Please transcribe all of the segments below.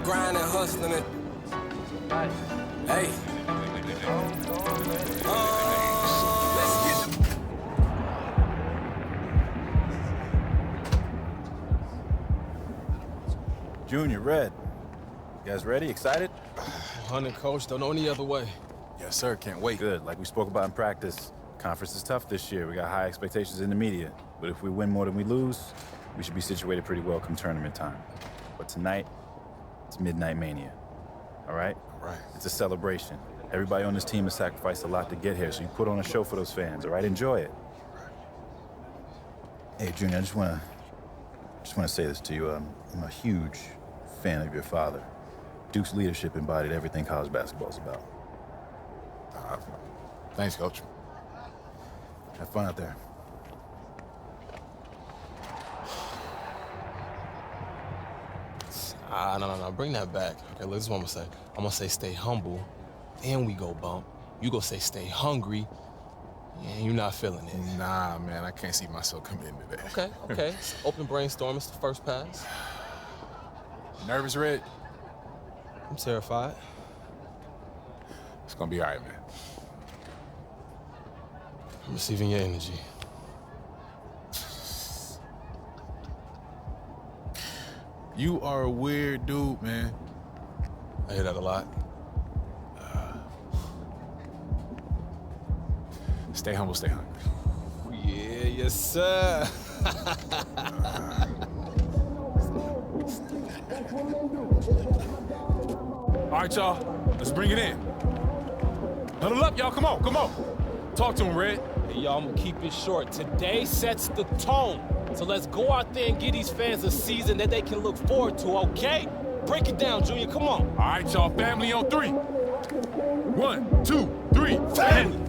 grinding, hustling it. Hey. Let's get it. Junior, Red. You guys ready? Excited? Hunting, coach. Don't know any other way. Yes, sir. Can't wait. Good. Like we spoke about in practice, conference is tough this year. We got high expectations in the media. But if we win more than we lose, we should be situated pretty well come tournament time. But tonight, it's Midnight Mania. All right? All right. It's a celebration. Everybody on this team has sacrificed a lot to get here, so you put on a show for those fans, all right? Enjoy it. Hey, Junior, I just want to say this to you. I'm a huge fan of your father. Duke's leadership embodied everything college basketball's about. Thanks, Coach. Have fun out there. No. Bring that back. Okay, look, this is what I'm gonna say. I'm gonna say stay humble, then we go bump. You go say stay hungry, and you're not feeling it. Nah, man, I can't see myself committing to that. Okay. Open brainstorm. It's the first pass. Nervous, Red? I'm terrified. It's gonna be all right, man. I'm receiving your energy. You are a weird dude, man. I hear that a lot. Stay humble, stay hungry. Yeah, yes, sir. All right, y'all. Let's bring it in. Huddle up, y'all. Come on. Talk to him, Red. Hey, y'all, I'm gonna keep it short. Today sets the tone. So let's go out there and give these fans a season that they can look forward to, okay? Break it down, Junior, come on. All right, y'all. Family on 3. 1, 2, 3, family.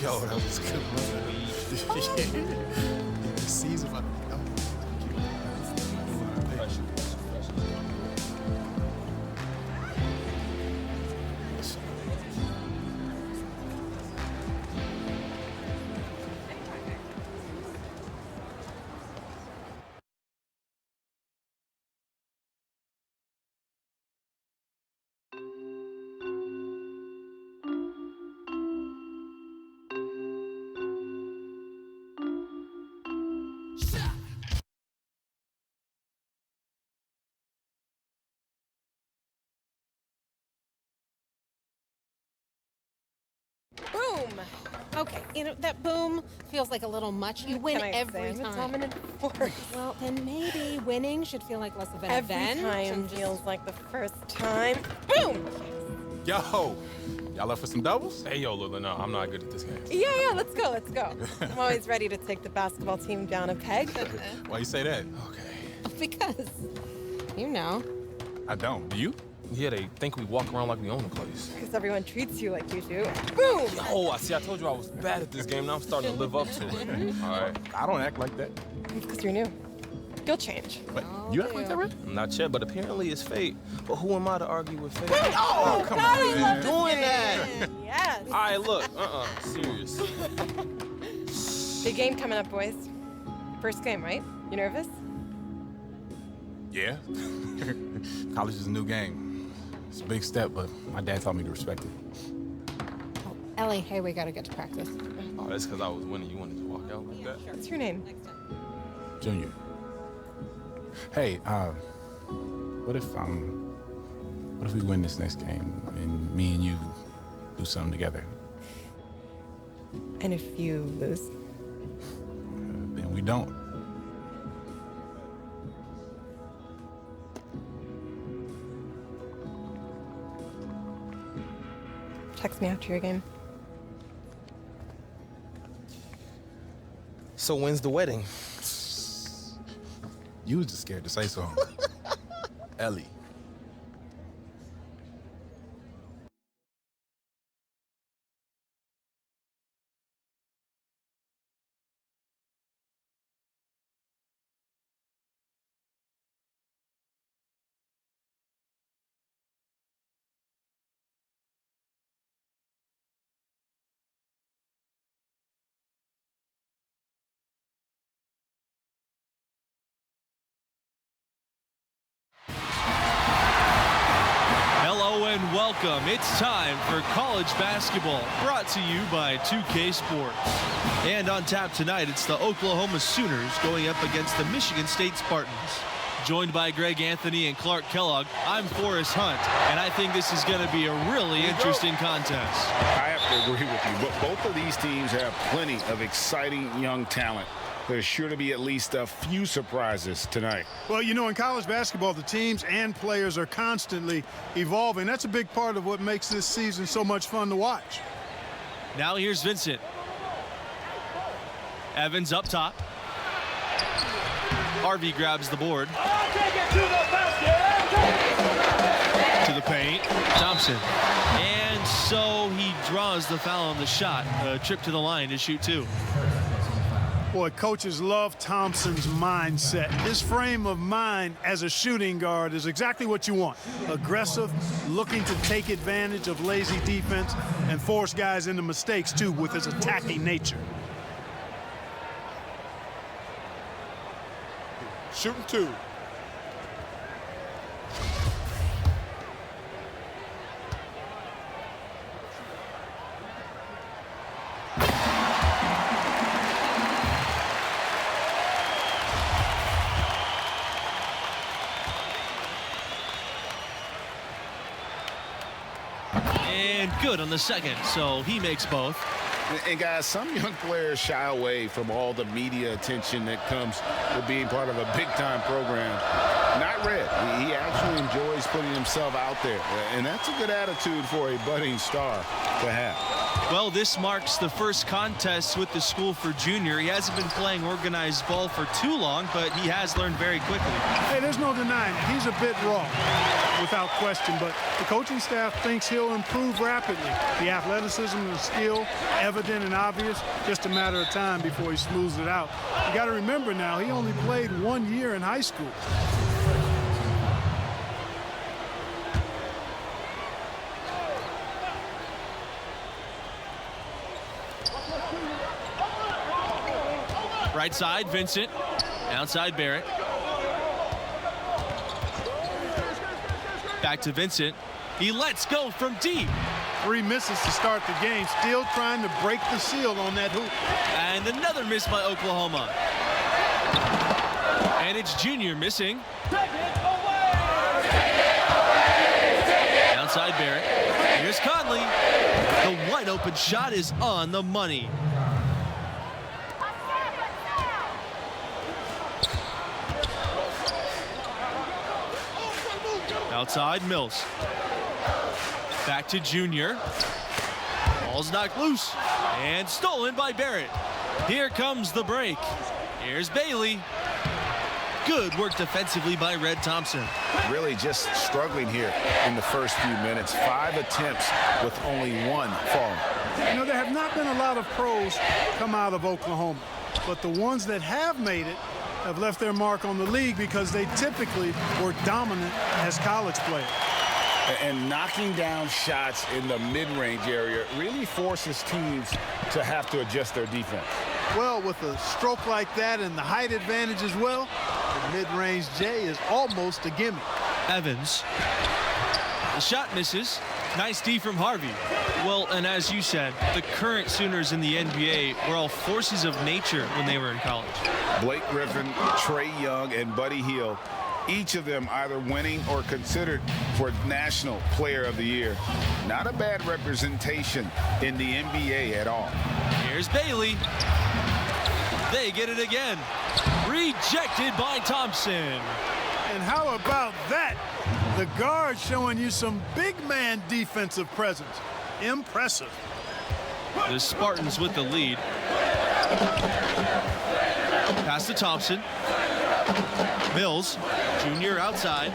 Yo, that was good. The season about to go. Boom! Okay, you know, that boom feels like a little much. You win every time. I'm a dominant force. Well, then maybe winning should feel like less of an Every event. time and just- feels like the first time. Boom! Yo, y'all up for some doubles? Hey, yo, Lila, no, I'm not good at this game. Yeah, let's go, let's go. I'm always ready to take the basketball team down a peg. Why you say that? Okay. Because, you know. I don't. Do you? Yeah, they think we walk around like we own the place. Because everyone treats you like you do. Boom! Oh, I told you I was bad at this game. Now I'm starting to live up to it. All right. I don't act like that. It's because you're new. You'll change. But you act like that, right? Not yet, but apparently it's fate. But who am I to argue with fate? Oh, come on, man. Doing that. Yes! All right, look. Serious. Big game coming up, boys. First game, right? You nervous? Yeah. College is a new game. It's a big step, but my dad taught me to respect it. Oh, Ellie, hey, we gotta get to practice. Oh, that's because I was winning. You wanted to walk out like that? What's your name? Junior. Hey, what if we win this next game and me and you do something together? And if you lose? Then we don't. Text me after your game. So when's the wedding? You was just scared to say so. Ellie. welcome. It's time for college basketball, brought to you by 2K Sports. And on tap tonight, it's the Oklahoma Sooners going up against the Michigan State Spartans. Joined by Greg Anthony and Clark Kellogg, I'm Forrest Hunt, and I think this is going to be a really interesting contest. I have to agree with you, but both of these teams have plenty of exciting young talent. There's sure to be at least a few surprises tonight. Well, you know, in college basketball, the teams and players are constantly evolving. That's a big part of what makes this season so much fun to watch. Now here's Vincent. Evans up top. Harvey grabs the board. To the paint. Thompson. And so he draws the foul on the shot. A trip to the line to shoot two. Boy, coaches love Thompson's mindset. His frame of mind as a shooting guard is exactly what you want. Aggressive, looking to take advantage of lazy defense and force guys into mistakes, too, with his attacking nature. Shooting two. And good on the second, so he makes both. And guys, some young players shy away from all the media attention that comes with being part of a big-time program. Not Red. He actually enjoys putting himself out there, and that's a good attitude for a budding star to have. Well, this marks the first contest with the school for Junior. He hasn't been playing organized ball for too long, but he has learned very quickly. Hey, there's no denying it. He's a bit raw, without question, but the coaching staff thinks he'll improve rapidly. The athleticism and the skill, evident and obvious, just a matter of time before he smooths it out. You got to remember now, he only played 1 year in high school. Right side, Vincent. Outside, Barrett. Back to Vincent. He lets go from deep. 3 misses to start the game, still trying to break the seal on that hoop. And another miss by Oklahoma. And it's Junior missing. Outside Barrett. Here's Conley. The wide open shot is on the money. Outside, Mills. Back to Junior. Ball's knocked loose and stolen by Barrett. Here comes the break. Here's Bailey. Good work defensively by Red Thompson. Really just struggling here in the first few minutes. 5 attempts with only 1 falling. You know, there have not been a lot of pros come out of Oklahoma, but the ones that have made it have left their mark on the league because they typically were dominant as college players. And knocking down shots in the mid-range area really forces teams to have to adjust their defense. Well, with a stroke like that and the height advantage as well, the mid-range J is almost a gimme. Evans. The shot misses. Nice D from Harvey. Well, and as you said, the current Sooners in the NBA were all forces of nature when they were in college. Blake Griffin, Trae Young, and Buddy Hield, each of them either winning or considered for National Player of the Year. Not a bad representation in the NBA at all. Here's Bailey. They get it again. Rejected by Thompson. And how about that? The guard showing you some big man defensive presence. Impressive. The Spartans with the lead. Pass to Thompson. Mills, Junior outside.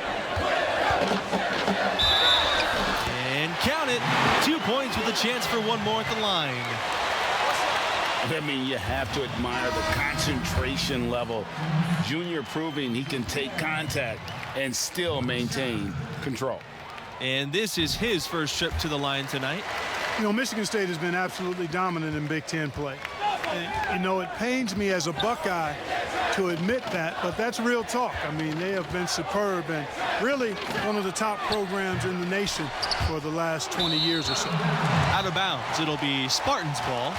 And count it. 2 points with a chance for one more at the line. I mean, you have to admire the concentration level. Junior proving he can take contact and still maintain control. And this is his first trip to the line tonight. You know, Michigan State has been absolutely dominant in Big Ten play. And, you know, it pains me as a Buckeye to admit that, but that's real talk. I mean, they have been superb and really one of the top programs in the nation for the last 20 years or so. Out of bounds, it'll be Spartans ball.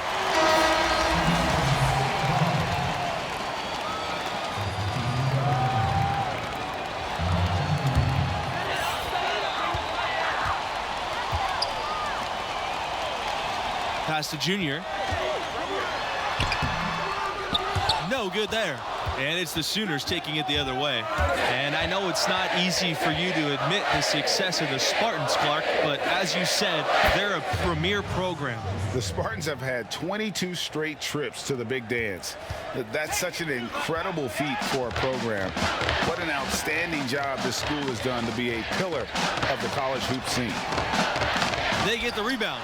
Pass to Junior. No good there. And it's the Sooners taking it the other way. And I know it's not easy for you to admit the success of the Spartans, Clark, but as you said, they're a premier program. The Spartans have had 22 straight trips to the Big Dance. That's such an incredible feat for a program. What an outstanding job this school has done to be a pillar of the college hoop scene. They get the rebound.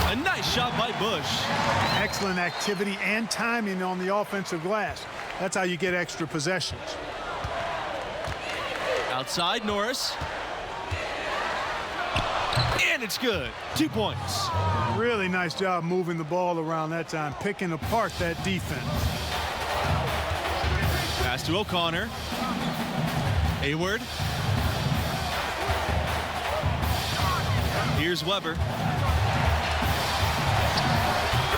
A nice shot by Bush. Excellent activity and timing on the offensive glass. That's how you get extra possessions. Outside, Norris. And it's good. 2 points. Really nice job moving the ball around that time, picking apart that defense. Pass to O'Connor. Hayward. Here's Weber.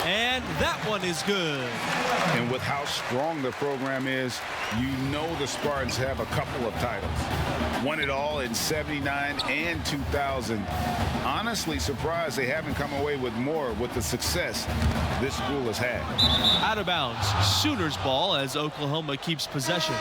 And that one is good. And with how strong the program is, you know the Spartans have a couple of titles. Won it all in '79 and 2000. Honestly surprised they haven't come away with more with the success this school has had. Out of bounds, Sooners ball as Oklahoma keeps possession.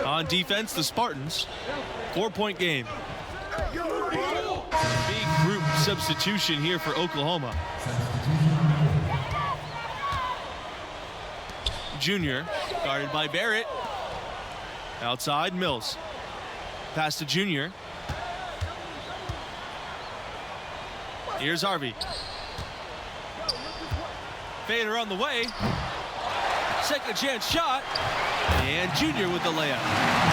On defense, the Spartans, 4-point game. Big group substitution here for Oklahoma. Junior, guarded by Barrett. Outside, Mills. Pass to Junior. Here's Harvey. Fader on the way. Second chance shot. And Junior with the layup.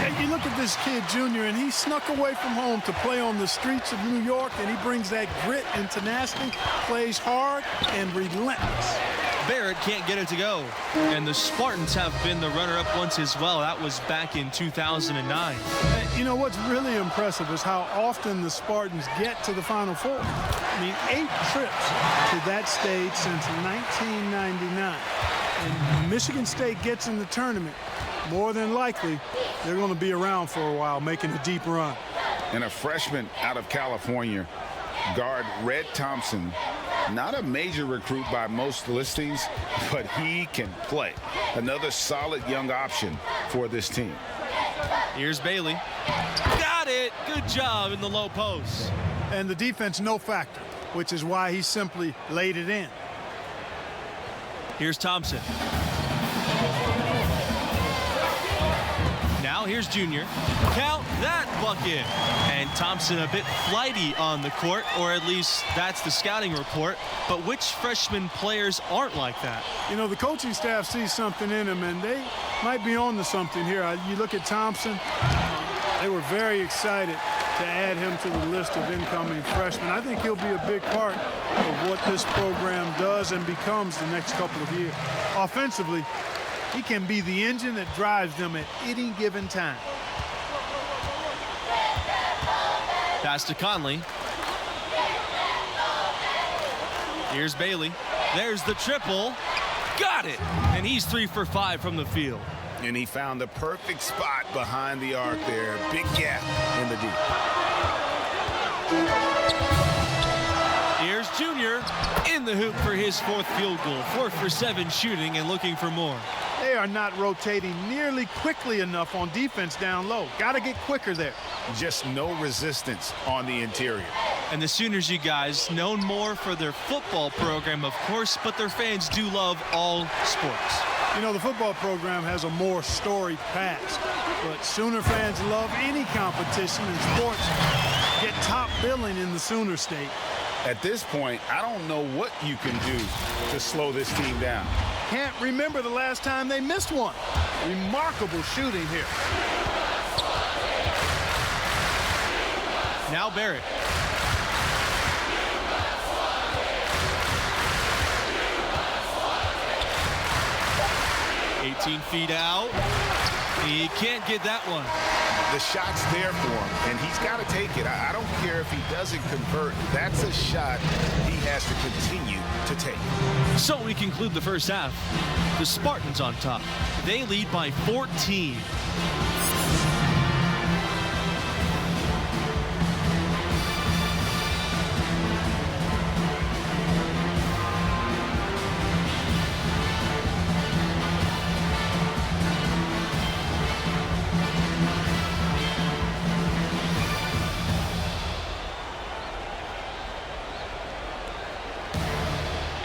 Yeah, you look at this kid, Junior, and he snuck away from home to play on the streets of New York, and he brings that grit and tenacity, plays hard and relentless. Barrett can't get it to go. And the Spartans have been the runner-up once as well. That was back in 2009. And you know what's really impressive is how often the Spartans get to the Final Four. I mean, 8 trips to that stage since 1999. And Michigan State gets in the tournament, more than likely, they're going to be around for a while, making a deep run. And a freshman out of California, guard Red Thompson, not a major recruit by most listings, but he can play. Another solid young option for this team. Here's Bailey. Got it. Good job in the low post. And the defense, no factor, which is why he simply laid it in. Here's Thompson. Now here's Junior. Count that bucket. And Thompson a bit flighty on the court, or at least that's the scouting report. But which freshman players aren't like that? You know, the coaching staff sees something in him, and they might be on to something here. You look at Thompson, they were very excited to add him to the list of incoming freshmen. I think he'll be a big part of what this program does and becomes the next couple of years. Offensively, he can be the engine that drives them at any given time. Pass to Conley. Here's Bailey. There's the triple. Got it! And he's 3 for 5 from the field. And he found the perfect spot behind the arc there. Big gap in the deep. Here's Junior in the hoop for his 4th field goal. 4 for 7 shooting and looking for more. They are not rotating nearly quickly enough on defense down low. Got to get quicker there. Just no resistance on the interior. And the Sooners, you guys, known more for their football program, of course, but their fans do love all sports. You know, the football program has a more storied past, but Sooner fans love any competition, and sports get top billing in the Sooner State. At this point, I don't know what you can do to slow this team down. can't remember the last time they missed one. Remarkable shooting here. Now Barrett. Feet out. He can't get that one. The shot's there for him, and he's got to take it. I don't care if he doesn't convert. That's a shot he has to continue to take. So we conclude the first half. The Spartans on top. They lead by 14.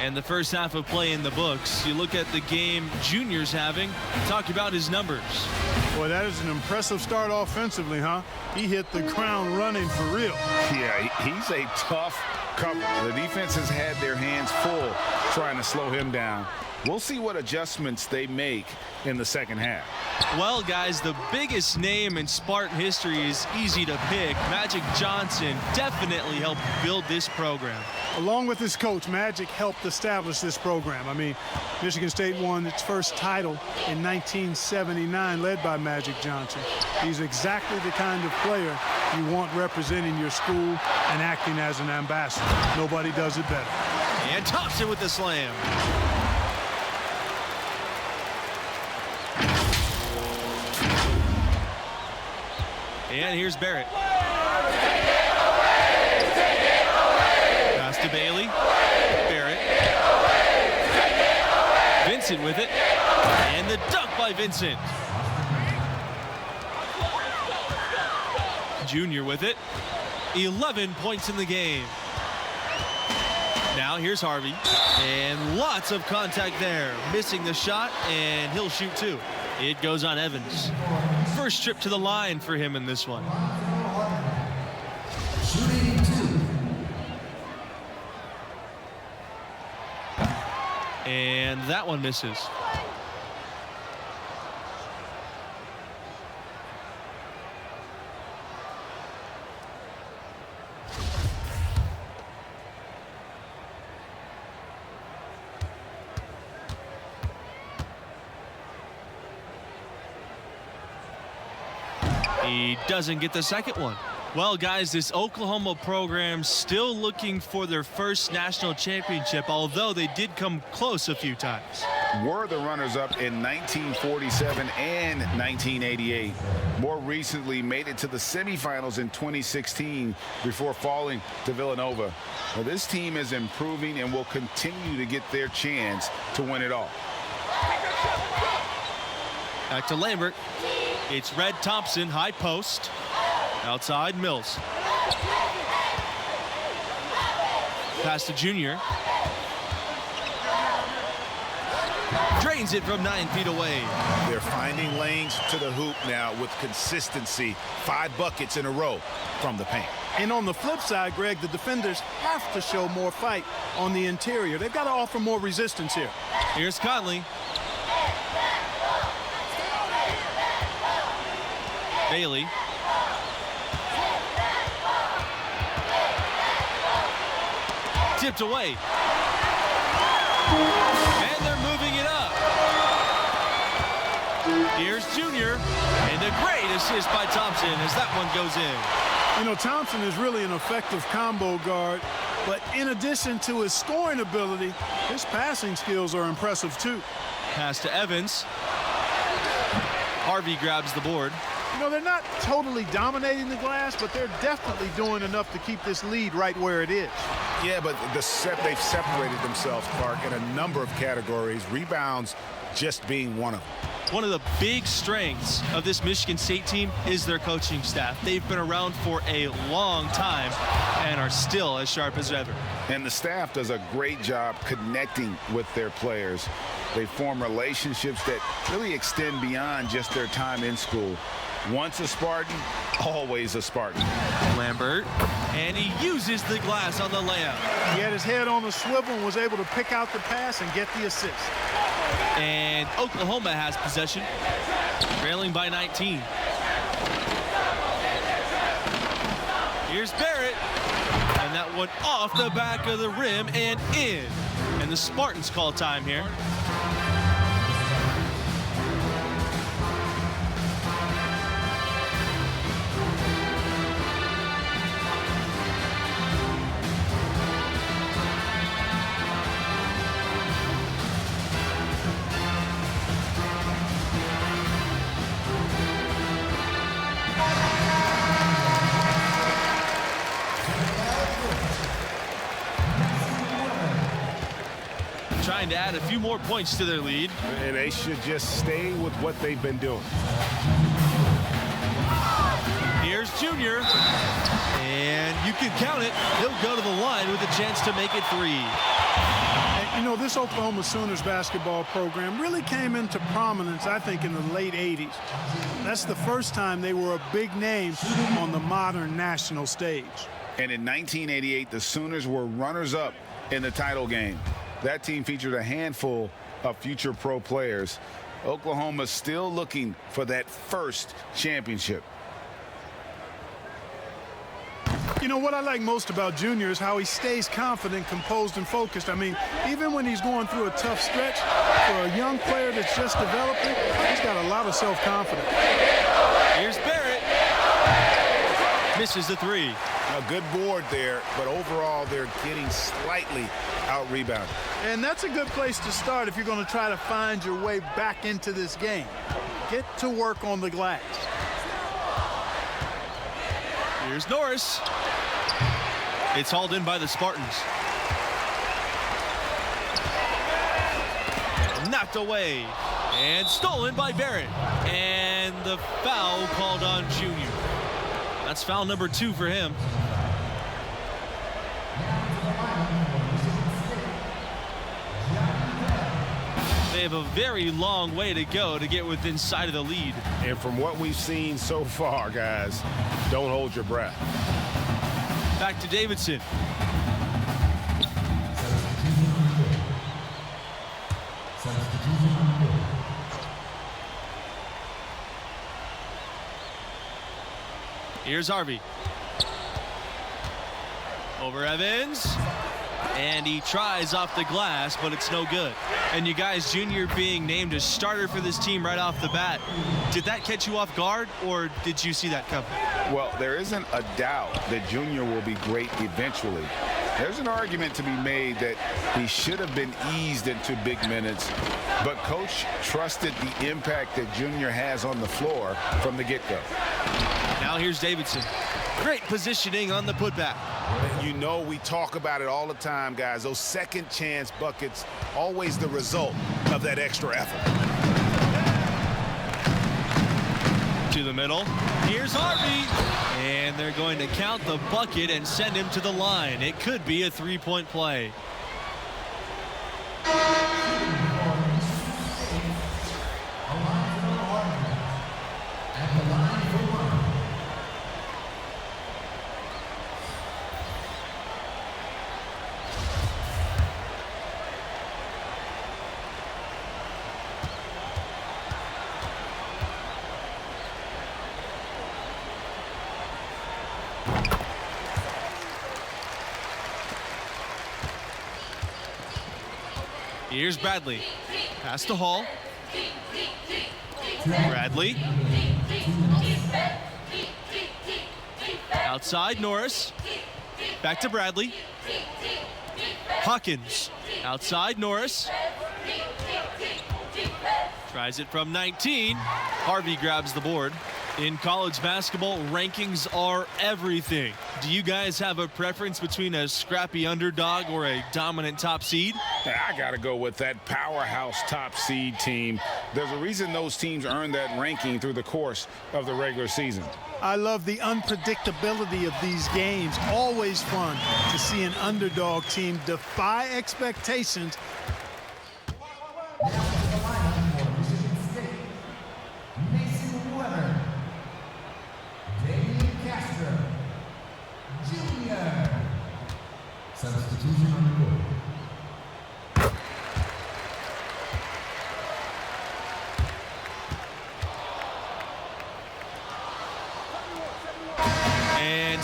And the first half of play in the books. You look at the game Junior's having, talk about his numbers. Boy, that is an impressive start offensively, huh? He hit the ground running for real. Yeah, he's a tough cover. The defense has had their hands full trying to slow him down. We'll see what adjustments they make in the second half. Well, guys, the biggest name in Spartan history is easy to pick. Magic Johnson definitely helped build this program. Along with his coach, Magic helped establish this program. I mean, Michigan State won its first title in 1979, led by Magic Johnson. He's exactly the kind of player you want representing your school and acting as an ambassador. Nobody does it better. And Thompson with the slam. And here's Barrett. Pass to Bailey. Barrett. Vincent with it. And the dunk by Vincent. Junior with it. 11 points in the game. Now here's Harvey. And lots of contact there. Missing the shot, and he'll shoot two. It goes on Evans. First trip to the line for him in this one. Shooting two. And that one misses. He doesn't get the second one. Well, guys, this Oklahoma program still looking for their first national championship, although they did come close a few times. Were the runners-up in 1947 and 1988. More recently made it to the semifinals in 2016 before falling to Villanova. Now, this team is improving and will continue to get their chance to win it all. Back to Lambert. It's Red Thompson, high post. Outside, Mills. Pass to Junior. Drains it from 9 feet away. They're finding lanes to the hoop now with consistency. 5 buckets in a row from the paint. And on the flip side, Greg, the defenders have to show more fight on the interior. They've got to offer more resistance here. Here's Conley. Bailey. Tipped away. And they're moving it up. Here's Junior. And a great assist by Thompson as that one goes in. You know, Thompson is really an effective combo guard, but in addition to his scoring ability, his passing skills are impressive too. Pass to Evans. Harvey grabs the board. You know, they're not totally dominating the glass, but they're definitely doing enough to keep this lead right where it is. Yeah, but they've separated themselves, Clark, in a number of categories. Rebounds just being one of them. One of the big strengths of this Michigan State team is their coaching staff. They've been around for a long time and are still as sharp as ever. And the staff does a great job connecting with their players. They form relationships that really extend beyond just their time in school. Once a Spartan, always a Spartan. Lambert, and he uses the glass on the layup. He had his head on the swivel and was able to pick out the pass and get the assist. And Oklahoma has possession, trailing by 19. Here's Barrett, and that one off the back of the rim and in. And the Spartans call time here. Trying to add a few more points to their lead. And they should just stay with what they've been doing. Here's Junior. And you can count it. He'll go to the line with a chance to make it 3. And, you know, this Oklahoma Sooners basketball program really came into prominence, I think, in the late 80s. That's the first time they were a big name on the modern national stage. And in 1988, the Sooners were runners-up in the title game. That team featured a handful of future pro players. Oklahoma's still looking for that first championship. You know, what I like most about Junior is how he stays confident, composed, and focused. I mean, even when he's going through a tough stretch, for a young player that's just developing, he's got a lot of self-confidence. Here's Barrett. Misses the 3. A good board there, but overall they're getting slightly out-rebounded. And that's a good place to start if you're going to try to find your way back into this game. Get to work on the glass. Here's Norris. It's hauled in by the Spartans. Knocked away and stolen by Barrett. And the foul called on Junior. That's foul number 2 for him. They have a very long way to go to get within sight of the lead. And from what we've seen so far, guys, don't hold your breath. Back to Davidson. Here's Harvey. Over Evans. And he tries off the glass, but it's no good. And you guys, Junior being named a starter for this team right off the bat. Did that catch you off guard, or did you see that coming? Well, there isn't a doubt that Junior will be great eventually. There's an argument to be made that he should have been eased into big minutes, but Coach trusted the impact that Junior has on the floor from the get-go. Now here's Davidson. Great positioning on the putback. You know, we talk about it all the time, guys. Those second chance buckets, always the result of that extra effort. To the middle. Here's Harvey. And they're going to count the bucket and send him to the line. It could be a 3-point play. Here's Bradley. Pass to Hall. Bradley. Outside Norris. Back to Bradley. Hawkins. Outside Norris. Tries it from 19. Harvey grabs the board. In college basketball, rankings are everything. Do you guys have a preference between a scrappy underdog or a dominant top seed? I got to go with that powerhouse top seed team. There's a reason those teams earn that ranking through the course of the regular season. I love the unpredictability of these games. Always fun to see an underdog team defy expectations.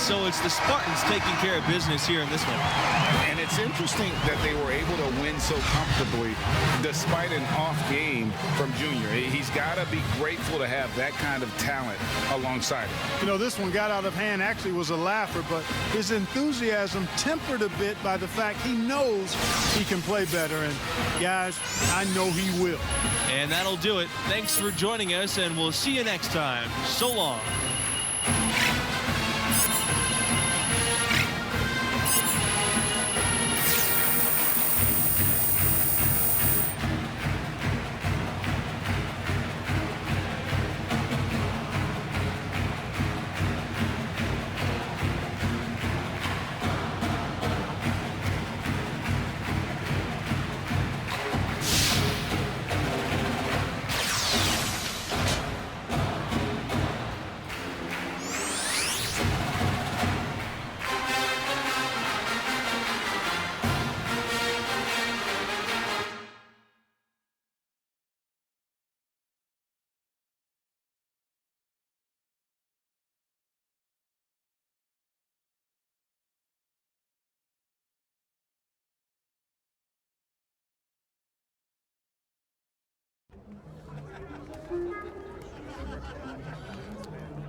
so it's the Spartans taking care of business here in this one. And it's interesting that they were able to win so comfortably despite an off game from Junior. He's got to be grateful to have that kind of talent alongside him. You know, this one got out of hand, actually was a laugher, but his enthusiasm tempered a bit by the fact he knows he can play better. And guys, I know he will. And that'll do it. Thanks for joining us, and we'll see you next time. So long.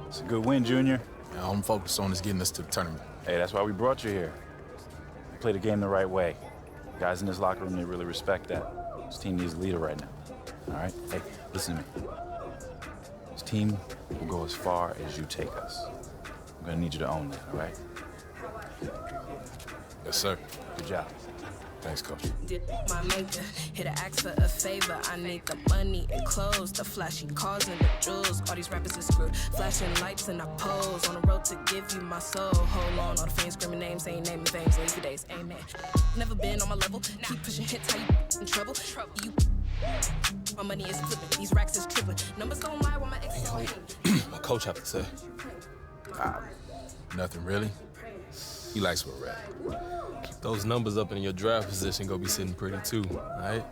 It's a good win, Junior. All I'm focused on is getting us to the tournament. Hey, that's why we brought you here. You play the game the right way. Guys in this locker room, they really respect that. This team needs a leader right now. All right? Hey, listen to me. This team will go as far as you take us. I'm gonna need you to own that, all right? Yes, sir. Good job. Thanks, Coach. Did my maker hit an ask for a favor? I need the money and clothes, the flashy cars and the jewels. All these rappers is screwed. Flashing lights and I pose on the road to give you my soul. Hold on, all the fans screaming names, ain't naming names. Leave your days, amen. Never been on my level. Keep pushing hits, how you in trouble? You. My money is flipping. These racks is tripping. Numbers don't lie while my ex is hating. My coach have to say. Nothing really. He likes where we're at. Keep those numbers up in your draft position, go be sitting pretty too, all right?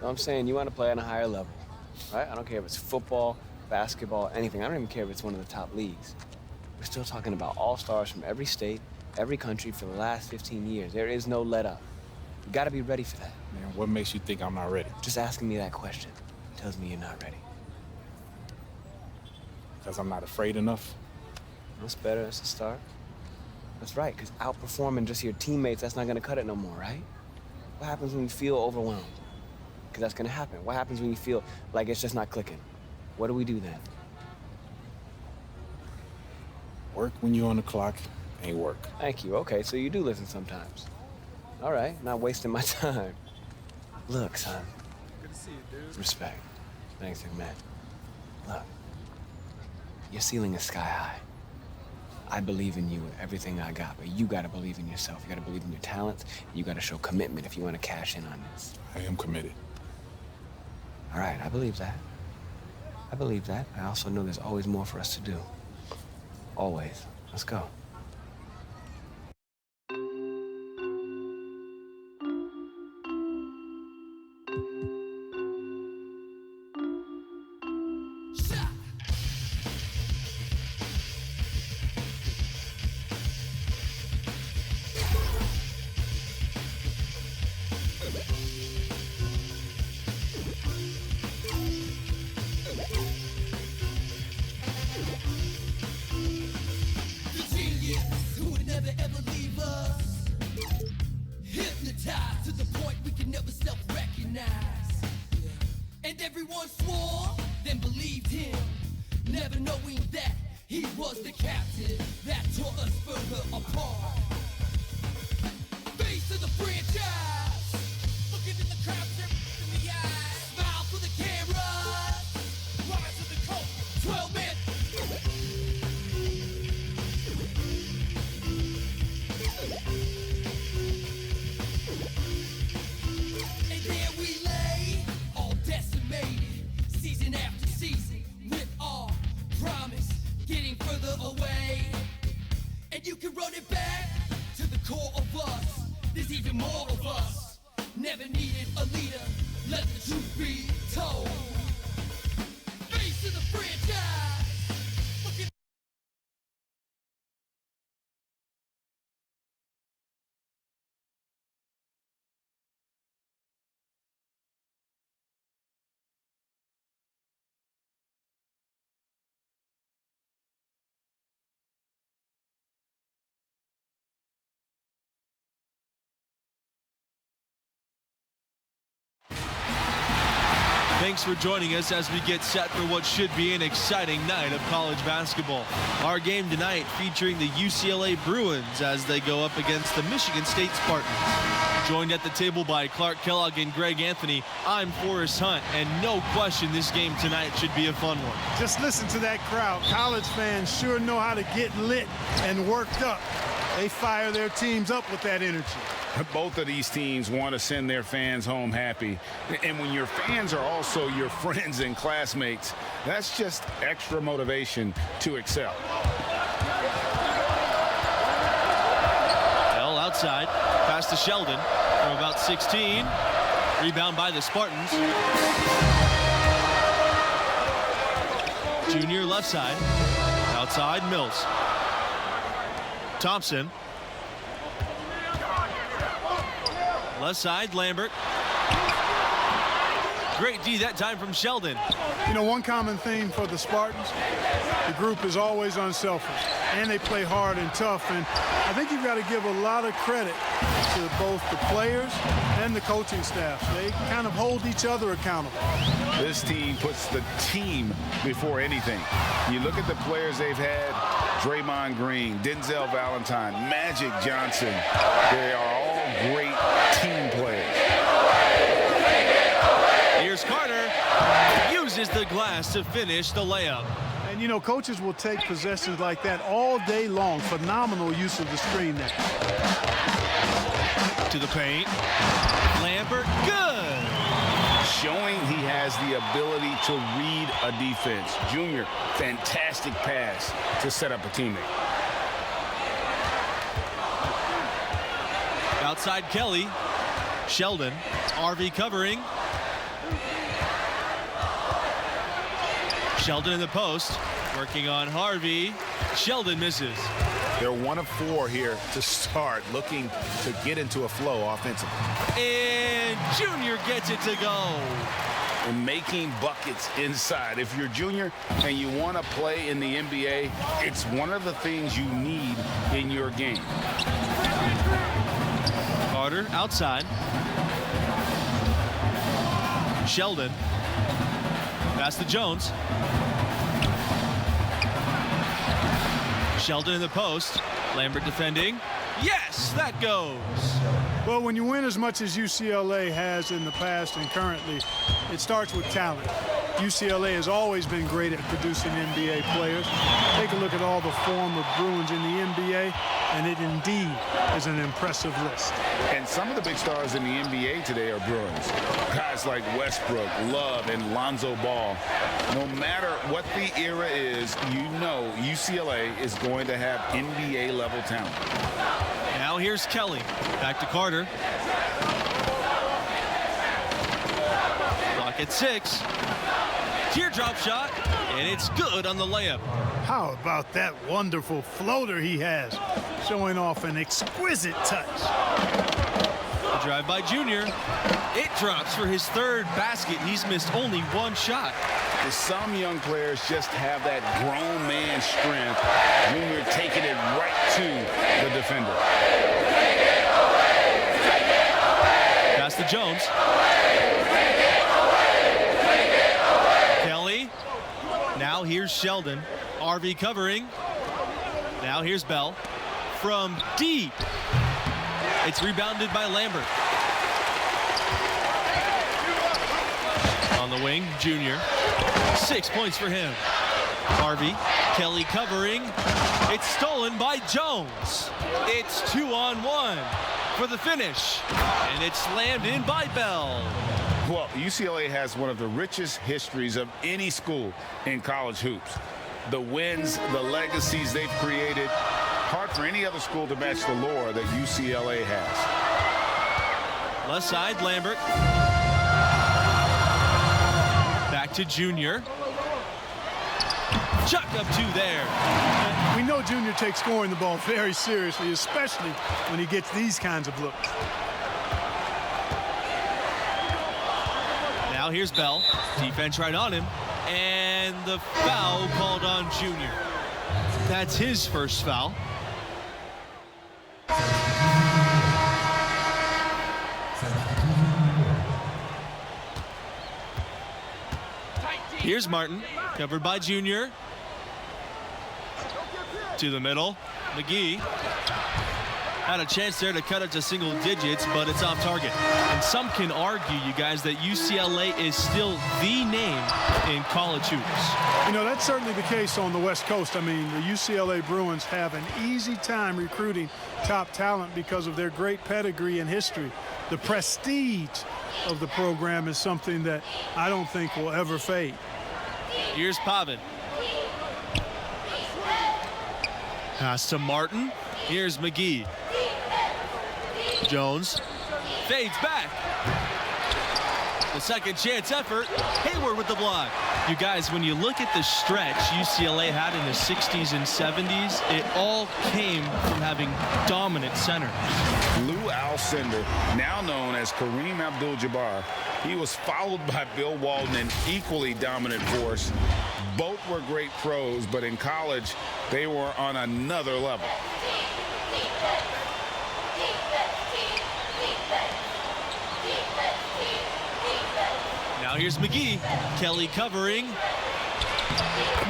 I'm saying you want to play on a higher level, right? I don't care if it's football, basketball, anything. I don't even care if it's one of the top leagues. We're still talking about all-stars from every state, every country for the last 15 years. There is no let up. You got to be ready for that. Man, what makes you think I'm not ready? Just asking me that question tells me you're not ready. Because I'm not afraid enough? That's better as a start. That's right, because outperforming just your teammates, that's not going to cut it no more, right? What happens when you feel overwhelmed? Because that's going to happen. What happens when you feel like it's just not clicking? What do we do then? Work when you're on the clock ain't work. Thank you. Okay, so you do listen sometimes. All right, not wasting my time. Look, son. Good to see you, dude. Respect. Thanks, man. Look. Your ceiling is sky high. I believe in you with everything I got, but you gotta believe in yourself. You gotta believe in your talents, and you gotta show commitment if you wanna cash in on this. I am committed. All right, I believe that. I believe that. I also know there's always more for us to do. Always. Let's go. Never needed a leader, let the truth be told. Face Thanks for joining us as we get set for what should be an exciting night of college basketball. Our game tonight featuring the UCLA Bruins as they go up against the Michigan State Spartans. Joined at the table by Clark Kellogg and Greg Anthony, I'm Forrest Hunt, and no question this game tonight should be a fun one. Just listen to that crowd. College fans sure know how to get lit and worked up. They fire their teams up with that energy. Both of these teams want to send their fans home happy. And when your fans are also your friends and classmates, that's just extra motivation to excel. Bell outside, pass to Sheldon from about 16. Rebound by the Spartans. Junior left side. Outside, Mills. Thompson. Left side, Lambert. Great D that time from Sheldon. You know, one common theme for the Spartans, the group is always unselfish, and they play hard and tough. And I think you've got to give a lot of credit to both the players and the coaching staff. They kind of hold each other accountable. This team puts the team before anything. You look at the players they've had, Draymond Green, Denzel Valentine, Magic Johnson. They are all great team players. Here's Carter. Uses the glass to finish the layup. And, you know, coaches will take possessions like that all day long. Phenomenal use of the screen there. To the paint. Lambert, good. Showing he has the ability to read a defense. Junior, fantastic pass to set up a teammate. Outside Kelly. Sheldon. RV covering. Sheldon in the post. Working on Harvey. Sheldon misses. They're 1 of 4 here to start, looking to get into a flow offensively. And Junior gets it to go. And making buckets inside. If you're Junior and you want to play in the NBA, it's one of the things you need in your game. Carter outside. Sheldon. Pass to Jones. Sheldon in the post. Lambert defending. Yes, that goes. Well, when you win as much as UCLA has in the past and currently, it starts with talent. UCLA has always been great at producing NBA players. Take a look at all the former Bruins in the NBA, and it indeed is an impressive list. And some of the big stars in the NBA today are Bruins. Guys like Westbrook, Love, and Lonzo Ball. No matter what the era is, you know UCLA is going to have NBA-level talent. Now here's Kelly. Back to Carter. Clock at 6. Teardrop shot, and it's good on the layup. How about that wonderful floater he has, showing off an exquisite touch. A drive by Junior. It drops for his 3rd basket. He's missed only 1 shot. Some young players just have that grown man strength. Junior taking it right to the defender. Pass to Jones. Kelly. Now here's Sheldon. RV covering. Now here's Bell. From deep. It's rebounded by Lambert. On the wing, Junior. 6 points for him. Harvey. Kelly covering. It's stolen by Jones. It's 2-on-1 for the finish. And it's slammed in by Bell. Well, UCLA has one of the richest histories of any school in college hoops. The wins, the legacies they've created, hard for any other school to match the lore that UCLA has. Left side, Lambert. Back to Junior. Chuck up two there. We know Junior takes scoring the ball very seriously, especially when he gets these kinds of looks. Now here's Bell. Defense right on him. And the foul called on Junior. That's his first foul. Here's Martin, covered by Junior. To the middle, McGee. Had a chance there to cut it to single digits, but it's off target. And some can argue, you guys, that UCLA is still the name in college hoops. You know, that's certainly the case on the West Coast. I mean, the UCLA Bruins have an easy time recruiting top talent because of their great pedigree and history. The prestige of the program is something that I don't think will ever fade. Here's Pavin. Pass to Martin. Here's McGee. Jones fades back. The second chance effort. Hayward with the block. You guys, when you look at the stretch UCLA had in the 60s and 70s, it all came from having dominant centers. Lou Alcindor, now known as Kareem Abdul-Jabbar, he was followed by Bill Walton, an equally dominant force. Both were great pros, but in college, they were on another level. Now here's McGee. Kelly covering.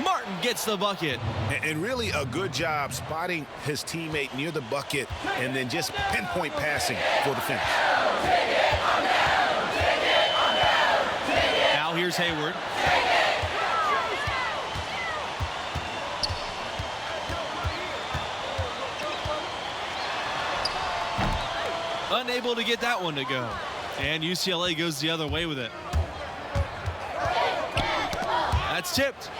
Martin gets the bucket. And really a good job spotting his teammate near the bucket and then just pinpoint passing for the finish. Now here's Hayward. Unable to get that one to go. And UCLA goes the other way with it. That's tipped.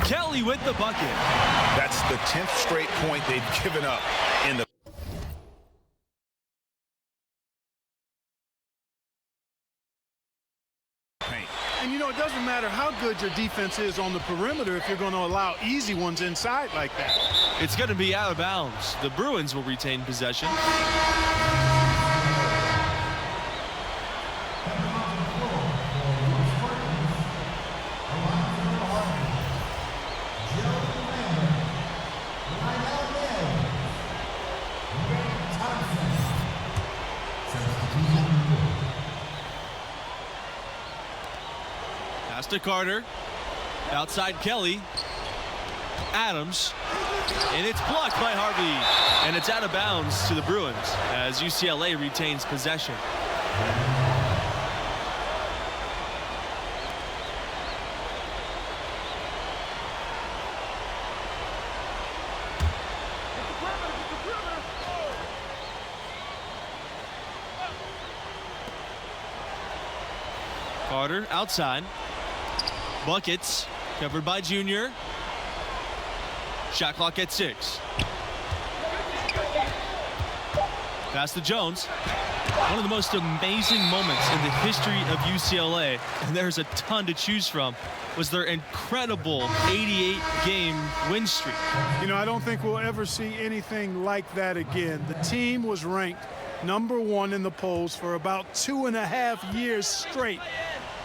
Kelly with the bucket. That's the 10th straight point they've given up in the paint. And you know, it doesn't matter how good your defense is on the perimeter if you're going to allow easy ones inside like that. It's going to be out of bounds. The Bruins will retain possession. Pass to Carter. Outside Kelly. Adams. And it's blocked by Harvey. And it's out of bounds to the Bruins as UCLA retains possession. Carter outside. Buckets covered by Junior. Shot clock at 6. Pass to Jones. One of the most amazing moments in the history of UCLA, and there's a ton to choose from, was their incredible 88-game win streak. You know, I don't think we'll ever see anything like that again. The team was ranked #1 in the polls for about 2.5 years straight.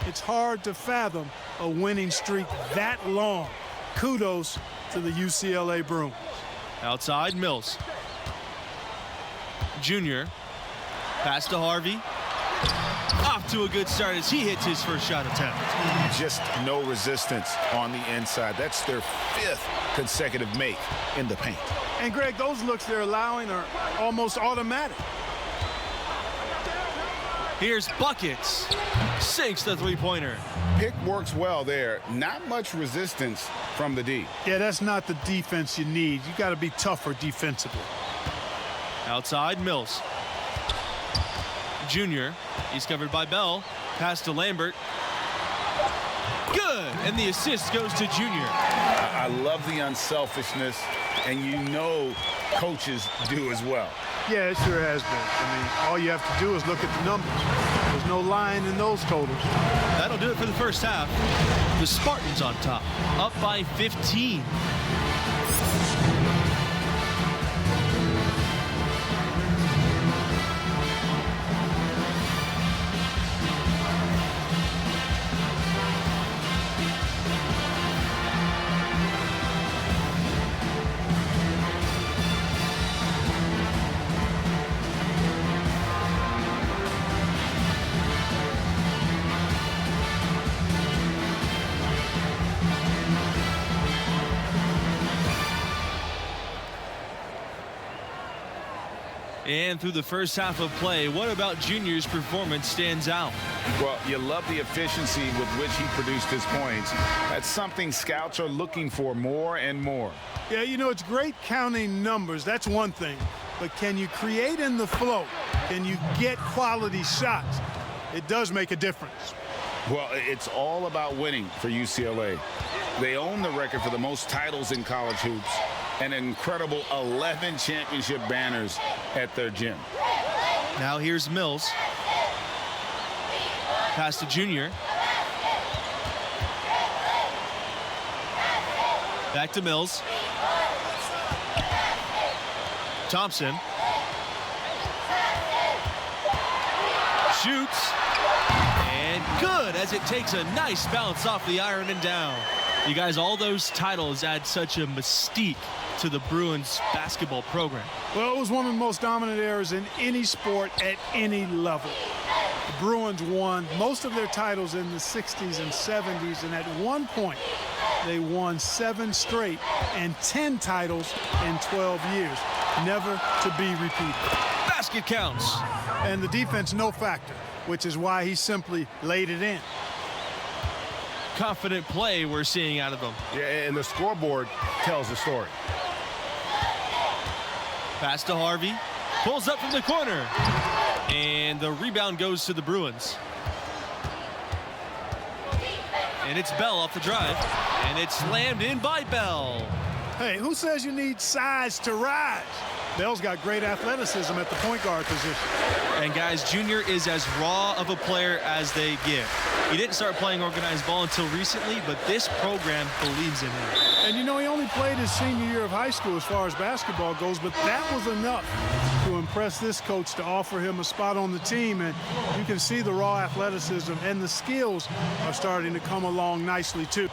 It's hard to fathom a winning streak that long. Kudos to the UCLA Bruins. Outside, Mills. Junior. Pass to Harvey. Off to a good start as he hits his first shot attempt. Just no resistance on the inside. That's their 5th consecutive make in the paint. And Greg, those looks they're allowing are almost automatic. Here's Buckets. Sinks the three-pointer. Pick works well there. Not much resistance from the D. Yeah, that's not the defense you need. You got to be tougher defensively. Outside, Mills. Junior. He's covered by Bell. Pass to Lambert. Good. And the assist goes to Junior. I love the unselfishness, and you know coaches do as well. Yeah, it sure has been. I mean, all you have to do is look at the numbers. There's no lying in those totals. That'll do it for the first half. The Spartans on top, up by 15. And through the first half of play, what about Junior's performance stands out? Well, you love the efficiency with which he produced his points. That's something scouts are looking for more and more. Yeah, you know, it's great counting numbers. That's one thing. But can you create in the flow? Can you get quality shots? It does make a difference. Well, it's all about winning for UCLA. They own the record for the most titles in college hoops. An incredible 11 championship banners at their gym. Now here's Mills. Pass to Junior. Back to Mills. Thompson. Shoots. And good as it takes a nice bounce off the iron and down. You guys, all those titles add such a mystique to the Bruins basketball program. Well, it was one of the most dominant eras in any sport at any level. The Bruins won most of their titles in the 60s and 70s, and at one point, they won 7 straight and 10 titles in 12 years, never to be repeated. Basket counts. And the defense, no factor, which is why he simply laid it in. Confident play we're seeing out of them. Yeah, and the scoreboard tells the story. Pass to Harvey. Pulls up from the corner. And the rebound goes to the Bruins. And it's Bell off the drive. And it's slammed in by Bell. Hey, who says you need size to rise? Bell's got great athleticism at the point guard position. And guys, Junior is as raw of a player as they get. He didn't start playing organized ball until recently, but this program believes in him. And you know, he only played his senior year of high school as far as basketball goes, but that was enough to impress this coach to offer him a spot on the team. And you can see the raw athleticism and the skills are starting to come along nicely too.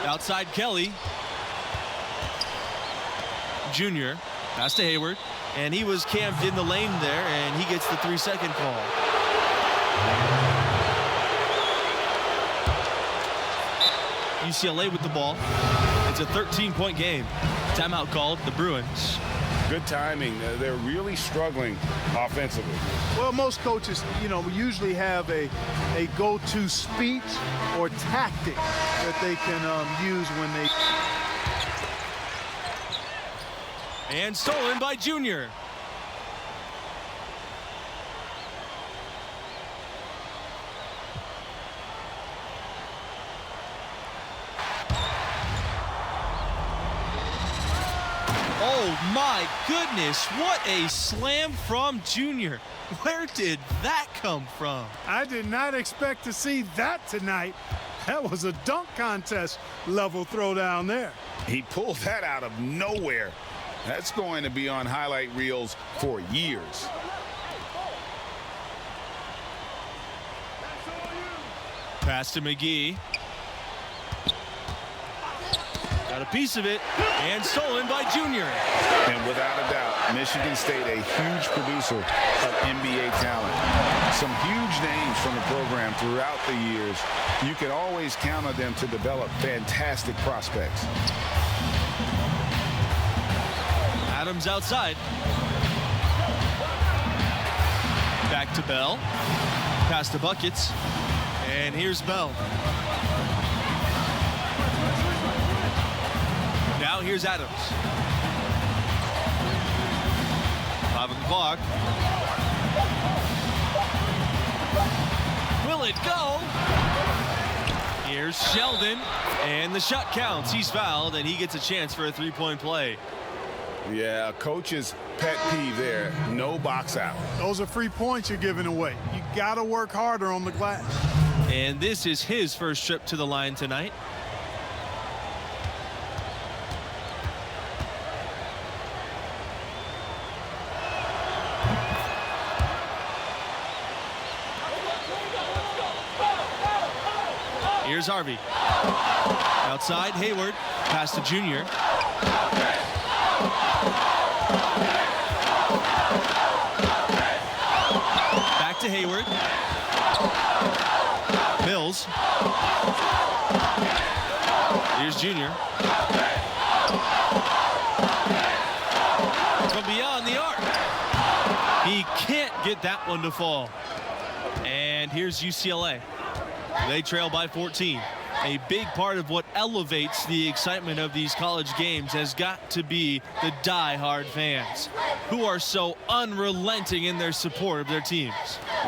Outside Kelly. Junior. Pass to Hayward. And he was camped in the lane there, and he gets the 3-second call. UCLA with the ball. It's a 13-point game. Timeout called, the Bruins. Good timing. They're really struggling offensively. Well, most coaches, you know, usually have a go-to speech or tactic that they can use when they... And stolen by Junior. Oh my goodness, what a slam from Junior. Where did that come from? I did not expect to see that tonight. That was a dunk contest level throwdown there. He pulled that out of nowhere. That's going to be on highlight reels for years. Pass to McGee. Got a piece of it, and stolen by Junior. And without a doubt, Michigan State a huge producer of NBA talent. Some huge names from the program throughout the years. You can always count on them to develop fantastic prospects. Adams outside. Back to Bell. Pass to Buckets. And here's Bell. Now here's Adams. 5 o'clock. Will it go? Here's Sheldon, and the shot counts. He's fouled, and he gets a chance for a three-point play. Yeah, coach's pet peeve there. No box out. Those are free points you're giving away. You got to work harder on the glass. And this is his first trip to the line tonight. Here's Harvey. Outside, Hayward. Pass to Junior. Back to Hayward. Mills. Here's Junior. From beyond the arc. He can't get that one to fall. And here's UCLA. They trail by 14. A big part of what elevates the excitement of these college games has got to be the die-hard fans who are so unrelenting in their support of their teams.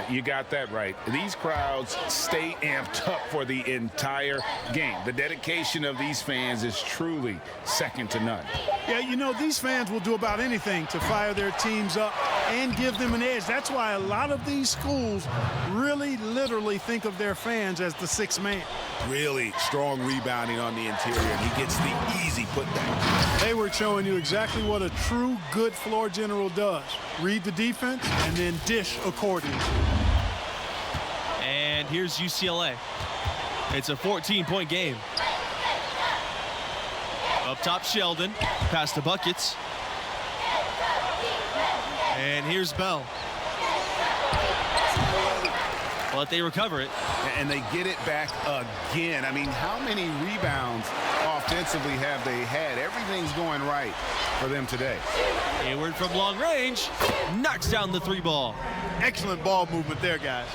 You got that right. These crowds stay amped up for the entire game. The dedication of these fans is truly second to none. Yeah, you know, these fans will do about anything to fire their teams up and give them an edge. That's why a lot of these schools really literally think of their fans as the sixth man. Really strong rebounding on the interior, and he gets the easy putback. They were showing you exactly what a true good floor general does. Read the defense and then dish accordingly. And here's UCLA. It's a 14-point game. Up top, Sheldon. Pass to Buckets. And here's Bell. But they recover it. And they get it back again. I mean, how many rebounds offensively have they had? Everything's going right for them today. Hayward from long range knocks down the three ball. Excellent ball movement there, guys.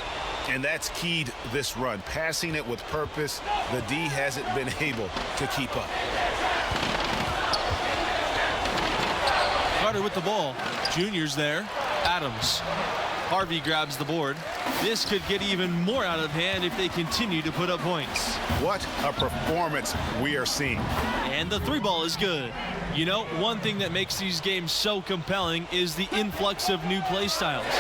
And that's keyed this run. Passing it with purpose. The D hasn't been able to keep up. Carter with the ball. Junior's there. Adams. Harvey grabs the board. This could get even more out of hand if they continue to put up points. What a performance we are seeing. And the three ball is good. You know, one thing that makes these games so compelling is the influx of new play styles.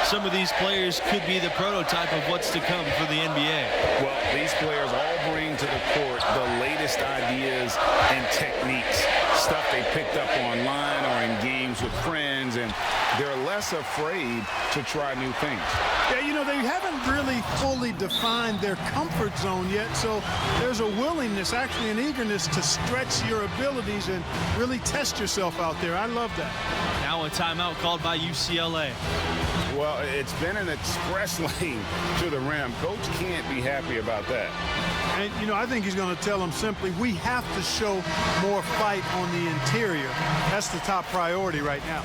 Some of these players could be the prototype of what's to come for the NBA. Well, these players all bring to the court the latest ideas and techniques, stuff they picked up online or in games with friends, and they're less afraid to try new things. Yeah, you know, they haven't really fully defined their comfort zone yet, so there's a willingness, actually an eagerness to stretch your abilities and really test yourself out there. I love that. Now a timeout called by UCLA. Well, it's been an express lane to the rim. Coach can't be happy about that. And, you know, I think he's going to tell them simply, we have to show more fight on the interior. That's the top priority right now.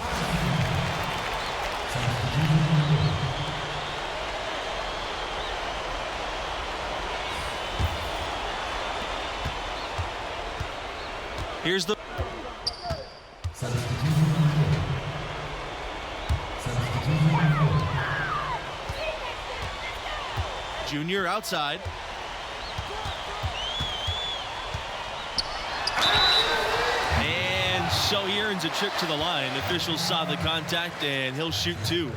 Here's the Junior outside. And so he earns a trip to the line. Officials saw the contact, and he'll shoot two.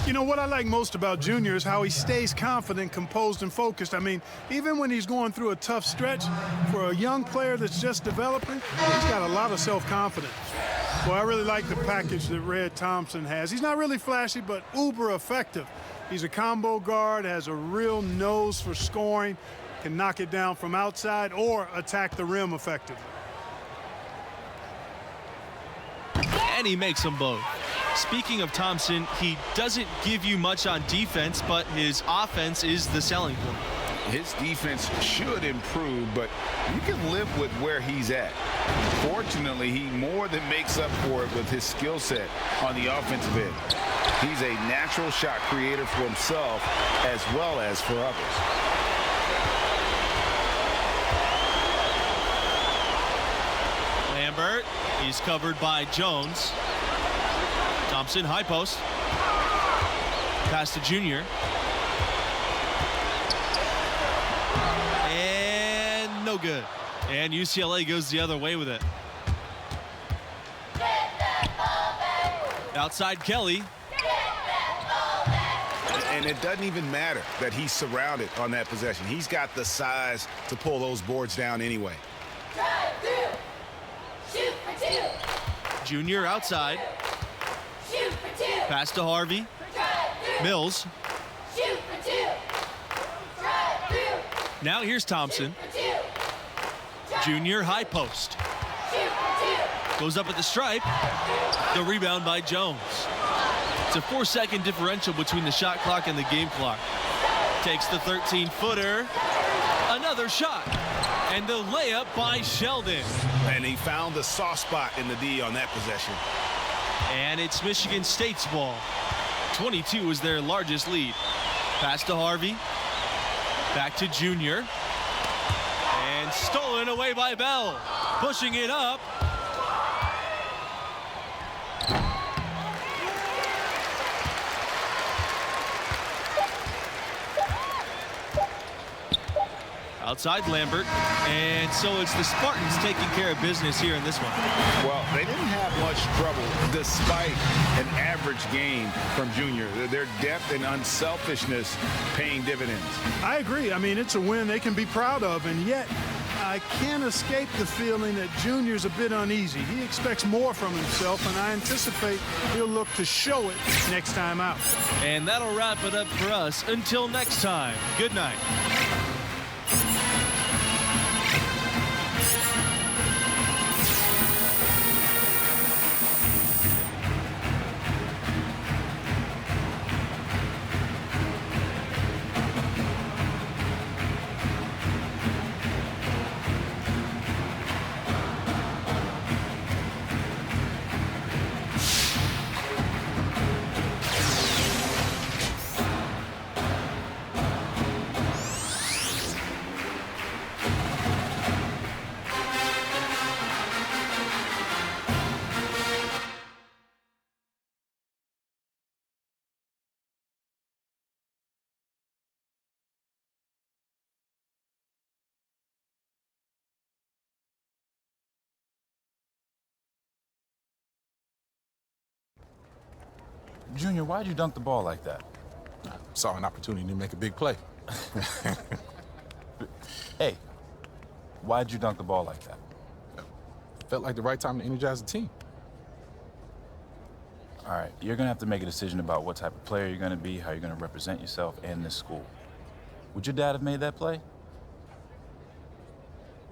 You know, what I like most about Junior is how he stays confident, composed, and focused. I mean, even when he's going through a tough stretch, for a young player that's just developing, he's got a lot of self-confidence. Well, I really like the package that Red Thompson has. He's not really flashy, but uber effective. He's a combo guard, has a real nose for scoring, can knock it down from outside or attack the rim effectively. And he makes them both. Speaking of Thompson, he doesn't give you much on defense, but his offense is the selling point. His defense should improve, but you can live with where he's at. Fortunately, he more than makes up for it with his skill set on the offensive end. He's a natural shot creator for himself as well as for others. Lambert, he's covered by Jones. Thompson, high post. Pass to Junior. And no good. And UCLA goes the other way with it. Outside Kelly. And it doesn't even matter that he's surrounded on that possession. He's got the size to pull those boards down anyway. Shoot for two. Junior outside. Shoot for two. Pass to Harvey. Mills. Shoot for two. Drive through. Now here's Thompson. Junior high post. Goes up at the stripe. The rebound by Jones. It's a 4-second differential between the shot clock and the game clock. Takes the 13-footer. Another shot. And the layup by Sheldon. And he found the soft spot in the D on that possession. And it's Michigan State's ball. 22 is their largest lead. Pass to Harvey. Back to Junior. And stolen away by Bell. Pushing it up. Outside Lambert, and so it's the Spartans taking care of business here in this one. Well, they didn't have much trouble despite an average game from Junior. Their depth and unselfishness paying dividends. I agree. I mean, it's a win they can be proud of, and yet I can't escape the feeling that Junior's a bit uneasy. He expects more from himself, and I anticipate he'll look to show it next time out. And that'll wrap it up for us. Until next time, good night. Junior, why'd you dunk the ball like that? I saw an opportunity to make a big play. Hey, why'd you dunk the ball like that? Felt like the right time to energize the team. All right, you're going to have to make a decision about what type of player you're going to be, how you're going to represent yourself and this school. Would your dad have made that play?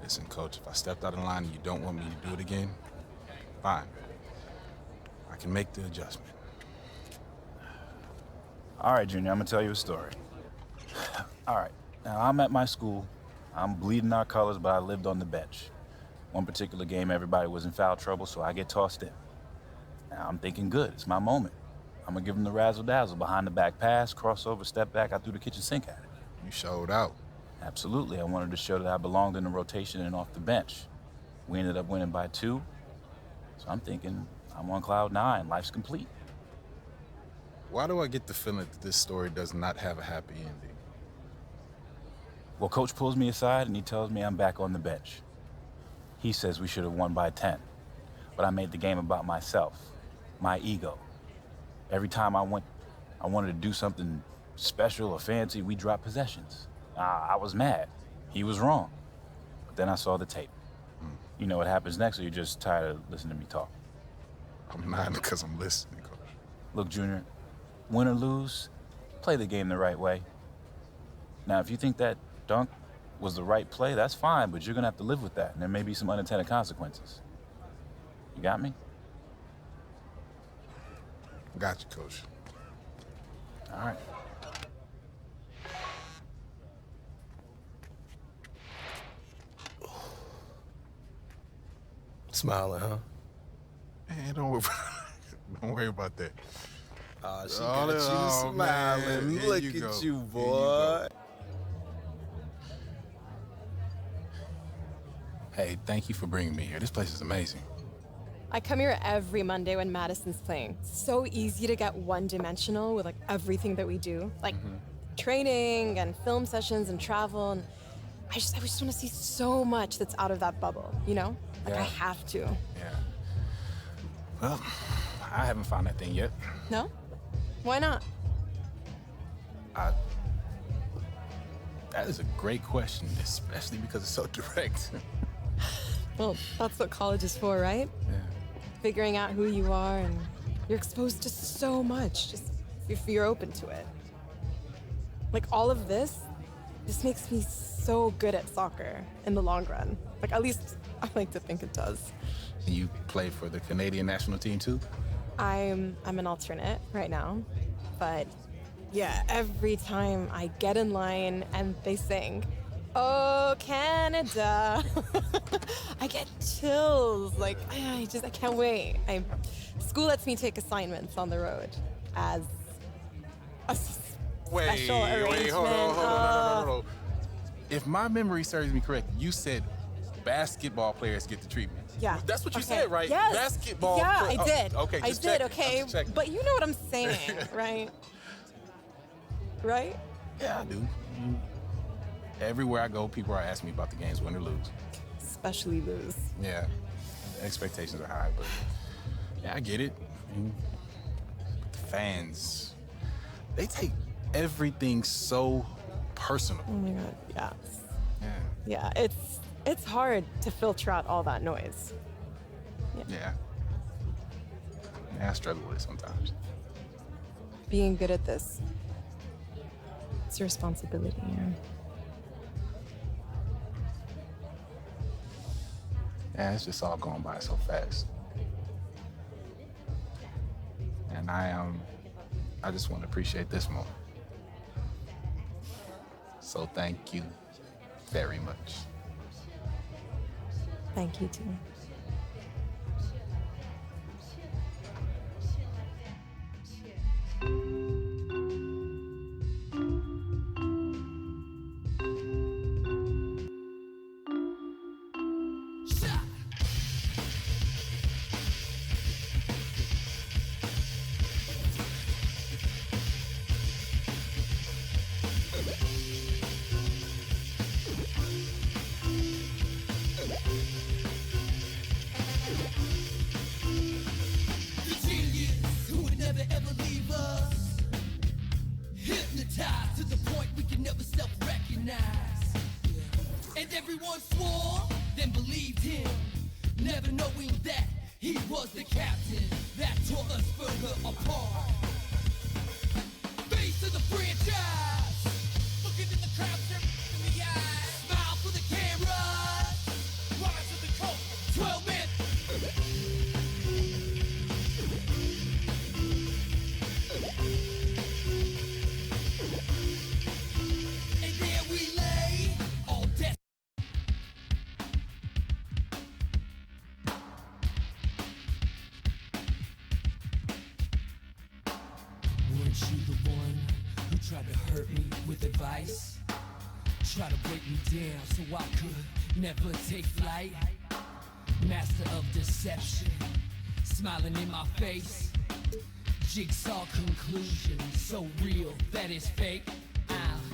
Listen, Coach, if I stepped out of line and you don't want me to do it again, fine. I can make the adjustment. All right, Junior, I'm gonna tell you a story. All right, now I'm at my school. I'm bleeding our colors, but I lived on the bench. One particular game, everybody was in foul trouble, so I get tossed in. Now I'm thinking, good, it's my moment. I'm gonna give them the razzle-dazzle, behind the back pass, crossover, step back, I threw the kitchen sink at it. You showed out. Absolutely, I wanted to show that I belonged in the rotation and off the bench. We ended up winning by 2, so I'm thinking, I'm on cloud 9, life's complete. Why do I get the feeling that this story does not have a happy ending? Well, Coach pulls me aside and he tells me I'm back on the bench. He says we should have won by 10, but I made the game about myself, my ego. Every time I wanted to do something special or fancy, we dropped possessions. I was mad. He was wrong. But then I saw the tape. You know what happens next, or you're just tired of listening to me talk? I'm not, because I'm listening, Coach. Look, Junior, win or lose, play the game the right way. Now, if you think that dunk was the right play, that's fine, but you're gonna have to live with that, and there may be some unintended consequences. You got me? Got you, Coach. All right. Smiling, huh? Man, don't worry about that. Oh, she got you smiling. Man, Look you at you, boy. Hey, thank you for bringing me here. This place is amazing. I come here every Monday when Madison's playing. It's so easy to get one-dimensional with like everything that we do, like training and film sessions and travel. And I just want to see so much that's out of that bubble, you know? Like I have to. Yeah. Well, I haven't found that thing yet. No? Why not? That is a great question, especially because it's so direct. Well, that's what college is for, right? Yeah. Figuring out who you are, and you're exposed to so much, just if you're open to it. Like all of this makes me so good at soccer in the long run. Like at least I like to think it does. And you play for the Canadian national team too? I'm an alternate right now, but yeah, every time I get in line and they sing, "Oh, Canada," I get chills. Like, I can't wait. School lets me take assignments on the road as a special arrangement. Hold on. No. If my memory serves me correct, you said basketball players get the treatment. Yeah. That's what you said, right? Yes. Basketball. Yeah, I did. Okay, I just did, checking. okay? I'm just checking. But you know what I'm saying, right? Right? Yeah, I do. Everywhere I go, people are asking me about the games, win or lose. Especially lose. Yeah, expectations are high, but yeah, I get it. I mean, the fans, they take everything so personal. Oh my God, yeah. Yeah. Yeah, it's hard to filter out all that noise. Yeah. I struggle with it sometimes. Being good at this, it's a responsibility, yeah. Yeah, it's just all going by so fast. And I just want to appreciate this moment. So thank you very much. Thank you, too. Hypnotized to the point we can never self-recognize. And everyone swore, then believed him, never knowing that he was the captain that tore us further apart. Face of the franchise, looking in the crowd, staring in the eyes. Smile for the cameras, rise of the coat, 12 men. Weren't you the one who tried to hurt me with advice? Try to break me down so I could never take flight. Master of deception, smiling in my face. Jigsaw conclusion, so real that it's fake.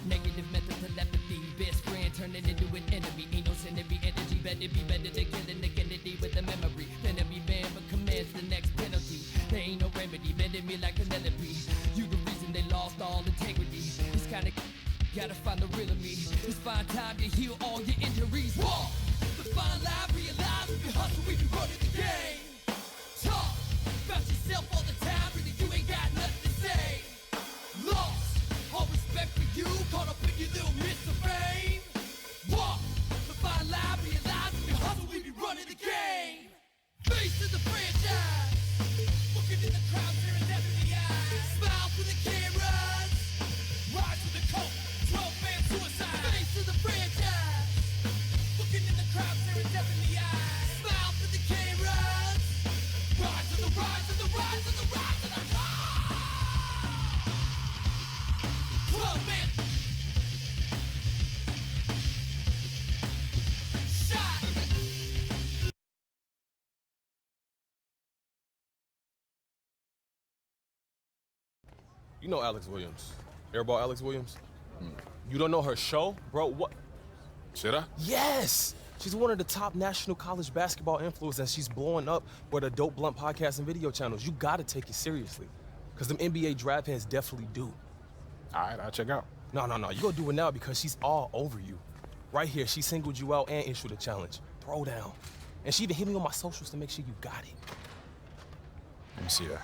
Negative mental telepathy, best friend turning into an enemy. Ain't no synergy, energy, better be better than killing the Kennedy with the memory. Then every man but commands the next penalty. There ain't no remedy, bending me like Penelope. You the reason they lost all integrity. This kind of gotta find the real of me. It's fine time to heal all your injuries. Walk the fine line, realize if you hustle, we be running the game. Talk about yourself all the time, really you ain't got nothing to say. Lost all respect for you, caught up in your little midst of fame. Walk the fine line, realize if you hustle, we be running the game. Face of the franchise, looking in the crowd, staring death in the eyes. Smile for the cameras, rise to the coat, 12-man suicide. Face of the franchise, looking in the crowd, staring death in the eyes. Smile for the cameras, rise to the rise to the rise to the rise to the top. 12-man. You know Alex Williams. Airball Alex Williams? You don't know her show? Bro, what? Should I? Yes! She's one of the top national college basketball influencers, and she's blowing up with a Dope Blunt podcast and video channels. You gotta take it seriously, because them NBA draft heads definitely do. All right, I'll check out. No. You go do it now because she's all over you. Right here, she singled you out and issued a challenge. Throw down. And she even hit me on my socials to make sure you got it. Let me see that.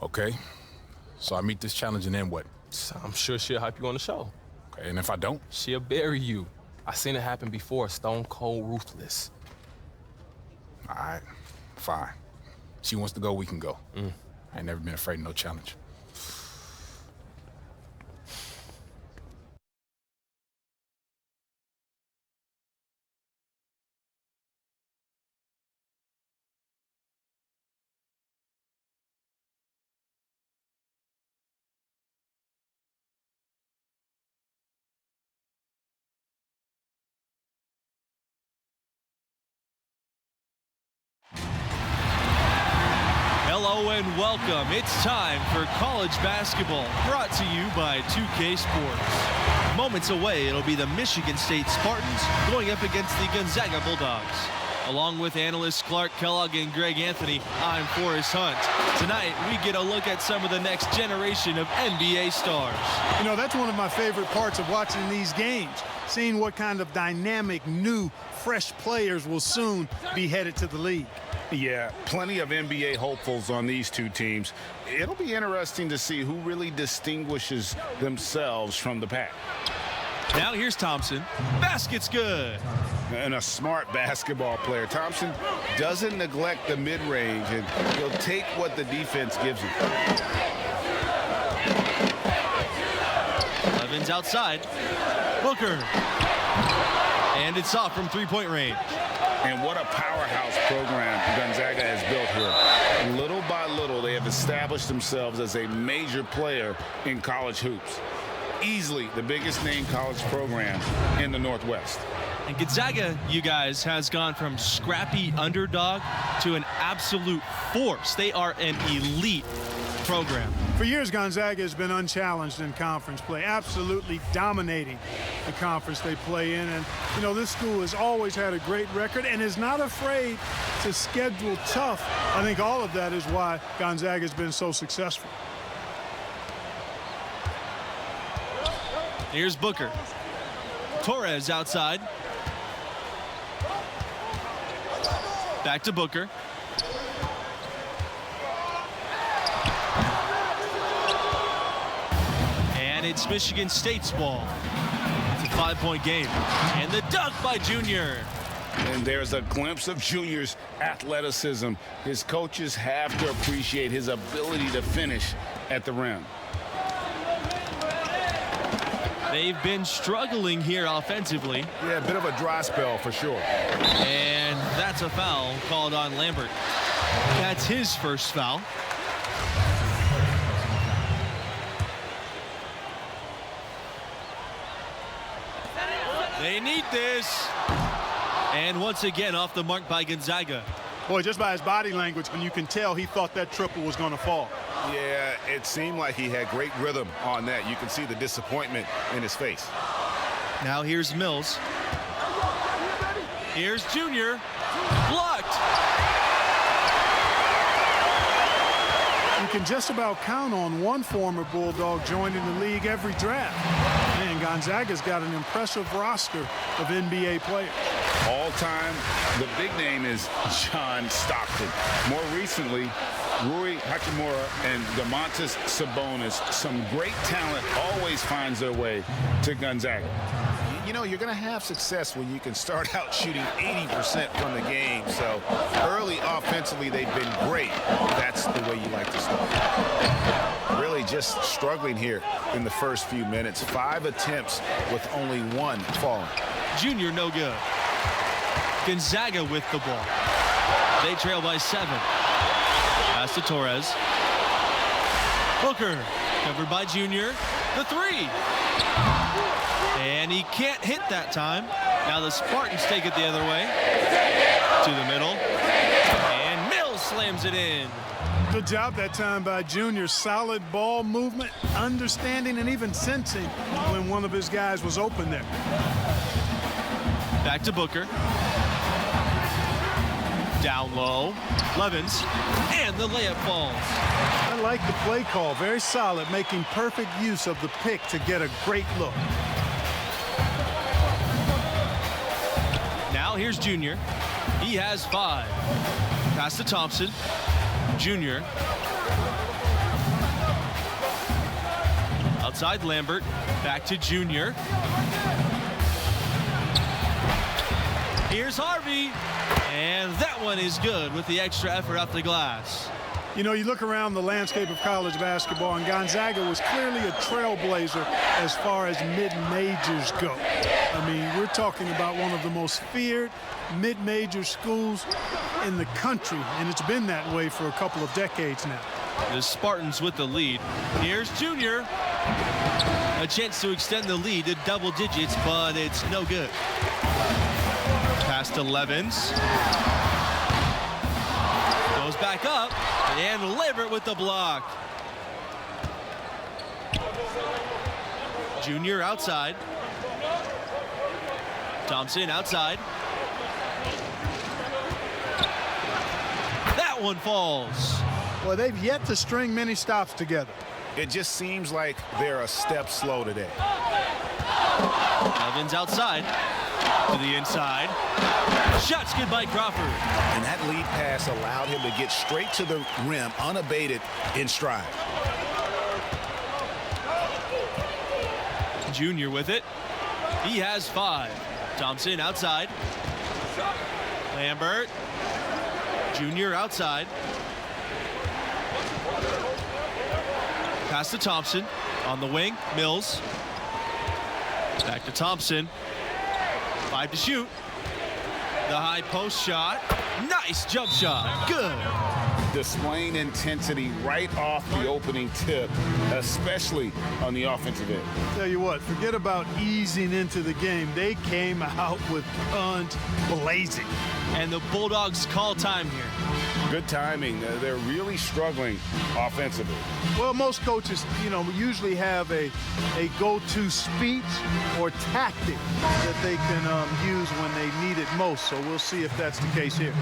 Okay, so I meet this challenge and then what? I'm sure she'll hype you on the show. Okay, and if I don't? She'll bury you. I seen it happen before, stone cold ruthless. All right, fine. She wants to go, we can go. I ain't never been afraid of no challenge. Hello and welcome. It's time for college basketball, brought to you by 2K Sports. Moments away, it'll be the Michigan State Spartans going up against the Gonzaga Bulldogs. Along with analysts Clark Kellogg and Greg Anthony, I'm Forrest Hunt. Tonight, we get a look at some of the next generation of NBA stars. You know, that's one of my favorite parts of watching these games, seeing what kind of dynamic, new, fresh players will soon be headed to the league. Yeah, plenty of NBA hopefuls on these two teams. It'll be interesting to see who really distinguishes themselves from the pack. Now here's Thompson. Basket's good. And a smart basketball player. Thompson doesn't neglect the mid-range, and he'll take what the defense gives him. Evans outside. Booker. And it's off from three-point range. And what a powerhouse program Gonzaga has built here. Little by little, they have established themselves as a major player in college hoops. Easily the biggest name college program in the Northwest. And Gonzaga, you guys, has gone from scrappy underdog to an absolute force. They are an elite program. For years, Gonzaga has been unchallenged in conference play, absolutely dominating the conference they play in. And, you know, this school has always had a great record and is not afraid to schedule tough. I think all of that is why Gonzaga has been so successful. Here's Booker. Torres outside. Back to Booker. And it's Michigan State's ball. It's a 5-point game. And the dunk by Junior. And there's a glimpse of Junior's athleticism. His coaches have to appreciate his ability to finish at the rim. They've been struggling here offensively. Yeah, a bit of a dry spell for sure. And that's a foul called on Lambert. That's his first foul. They need this. And once again, off the mark by Gonzaga. Boy, just by his body language, when you can tell he thought that triple was going to fall. Yeah, it seemed like he had great rhythm on that. You can see the disappointment in his face. Now here's Mills. Here's Junior. Blocked. You can just about count on one former Bulldog joining the league every draft. Man, Gonzaga's got an impressive roster of NBA players. All time, the big name is John Stockton. More recently, Rui Hachimura and Domantas Sabonis. Some great talent always finds their way to Gonzaga. You know, you're going to have success when you can start out shooting 80% from the game. So early offensively, they've been great. That's the way you like to start. Really just struggling here in the first few minutes. 5 attempts with only 1 falling. Junior no good. Gonzaga with the ball. They trail by 7. Pass to Torres. Booker covered by Junior. The three. And he can't hit that time. Now the Spartans take it the other way. To the middle. And Mills slams it in. Good job that time by Junior. Solid ball movement, understanding, and even sensing when one of his guys was open there. Back to Booker. Down low. Levens. And the layup falls. I like the play call. Very solid, making perfect use of the pick to get a great look. Now here's Junior. He has 5. Pass to Thompson. Junior. Outside Lambert. Back to Junior. Here's Harvey. And that one is good with the extra effort off the glass. You know, you look around the landscape of college basketball, and Gonzaga was clearly a trailblazer as far as mid-majors go. I mean, we're talking about one of the most feared mid-major schools in the country, and it's been that way for a couple of decades now. The Spartans with the lead. Here's Junior. A chance to extend the lead to double digits, but it's no good. Pass to Levens. Goes back up, and Lambert with the block. Junior outside. Thompson outside. That one falls. Well, they've yet to string many stops together. It just seems like they're a step slow today. Evans outside to the inside. Shots good by Crawford. And that lead pass allowed him to get straight to the rim unabated in stride. Junior with it. He has 5. Thompson outside. Lambert. Junior outside. Pass to Thompson. On the wing, Mills. Back to Thompson. 5 to shoot. The high post shot. Nice jump shot. Good. Displaying intensity right off the opening tip, especially on the offensive end. Tell you what, forget about easing into the game. They came out with guns blazing. And the Bulldogs call time here. Good timing. They're really struggling offensively. Well, most coaches, you know, usually have a go-to speech or tactic that they can use when they need it most. So we'll see if that's the case here.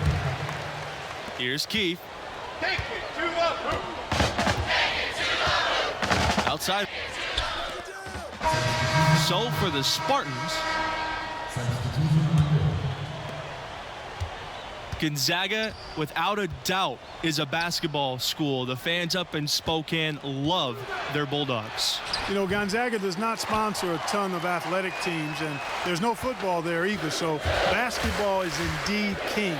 Here's Keith. Outside. So for the Spartans, Gonzaga, without a doubt, is a basketball school. The fans up in Spokane love their Bulldogs. You know, Gonzaga does not sponsor a ton of athletic teams, and there's no football there either, so basketball is indeed king.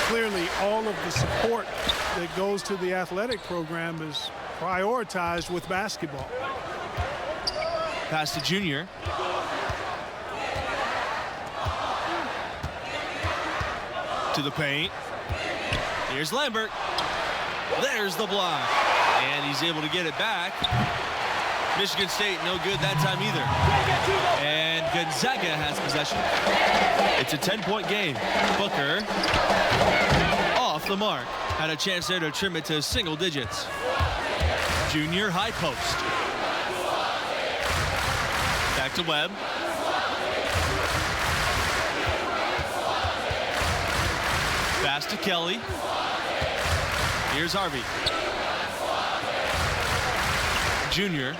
Clearly, all of the support that goes to the athletic program is prioritized with basketball. Pass to Junior. To the paint. Here's Lambert. There's the block. And he's able to get it back. Michigan State no good that time either. And Gonzaga has possession. It's a 10-point game. Booker off the mark. Had a chance there to trim it to single digits. Junior high post. Back to Webb. Pass to Kelly. Here's Harvey. Junior.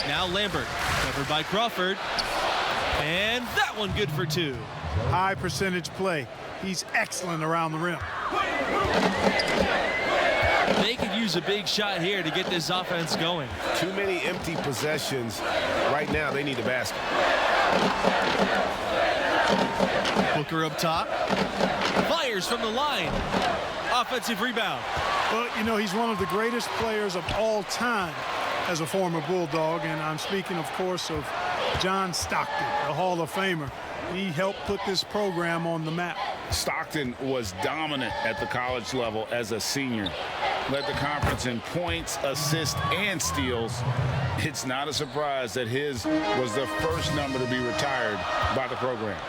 Now Lambert. Covered by Crawford. And that one good for 2. High percentage play. He's excellent around the rim. They could use a big shot here to get this offense going. Too many empty possessions. Right now, they need a basket. Booker up top. Fires from the line. Offensive rebound. Well, you know, he's one of the greatest players of all time as a former Bulldog, and I'm speaking, of course, of John Stockton, the Hall of Famer. He helped put this program on the map. Stockton was dominant at the college level as a senior. led the conference in points, assists, and steals. It's not a surprise that his was the first number to be retired by the program.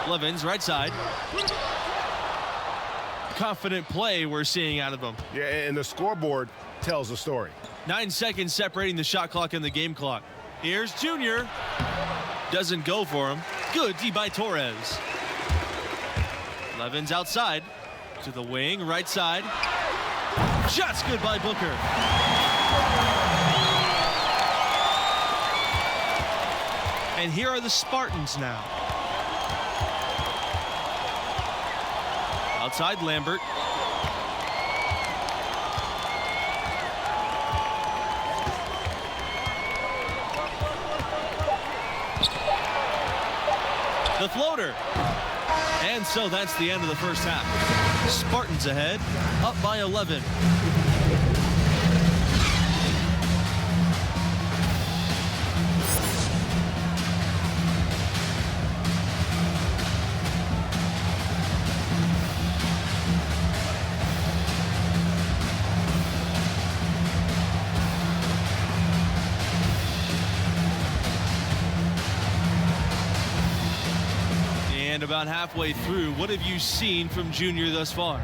Levens, right side. Confident play we're seeing out of him. Yeah, and the scoreboard tells the story. 9 seconds separating the shot clock and the game clock. Here's Junior. Doesn't go for him. Good D by Torres. Levens outside to the wing, right side. Shots good by Booker. And here are the Spartans now. Outside Lambert. The floater. And so that's the end of the first half. Spartans ahead, up by 11. About halfway through, what have you seen from Junior thus far?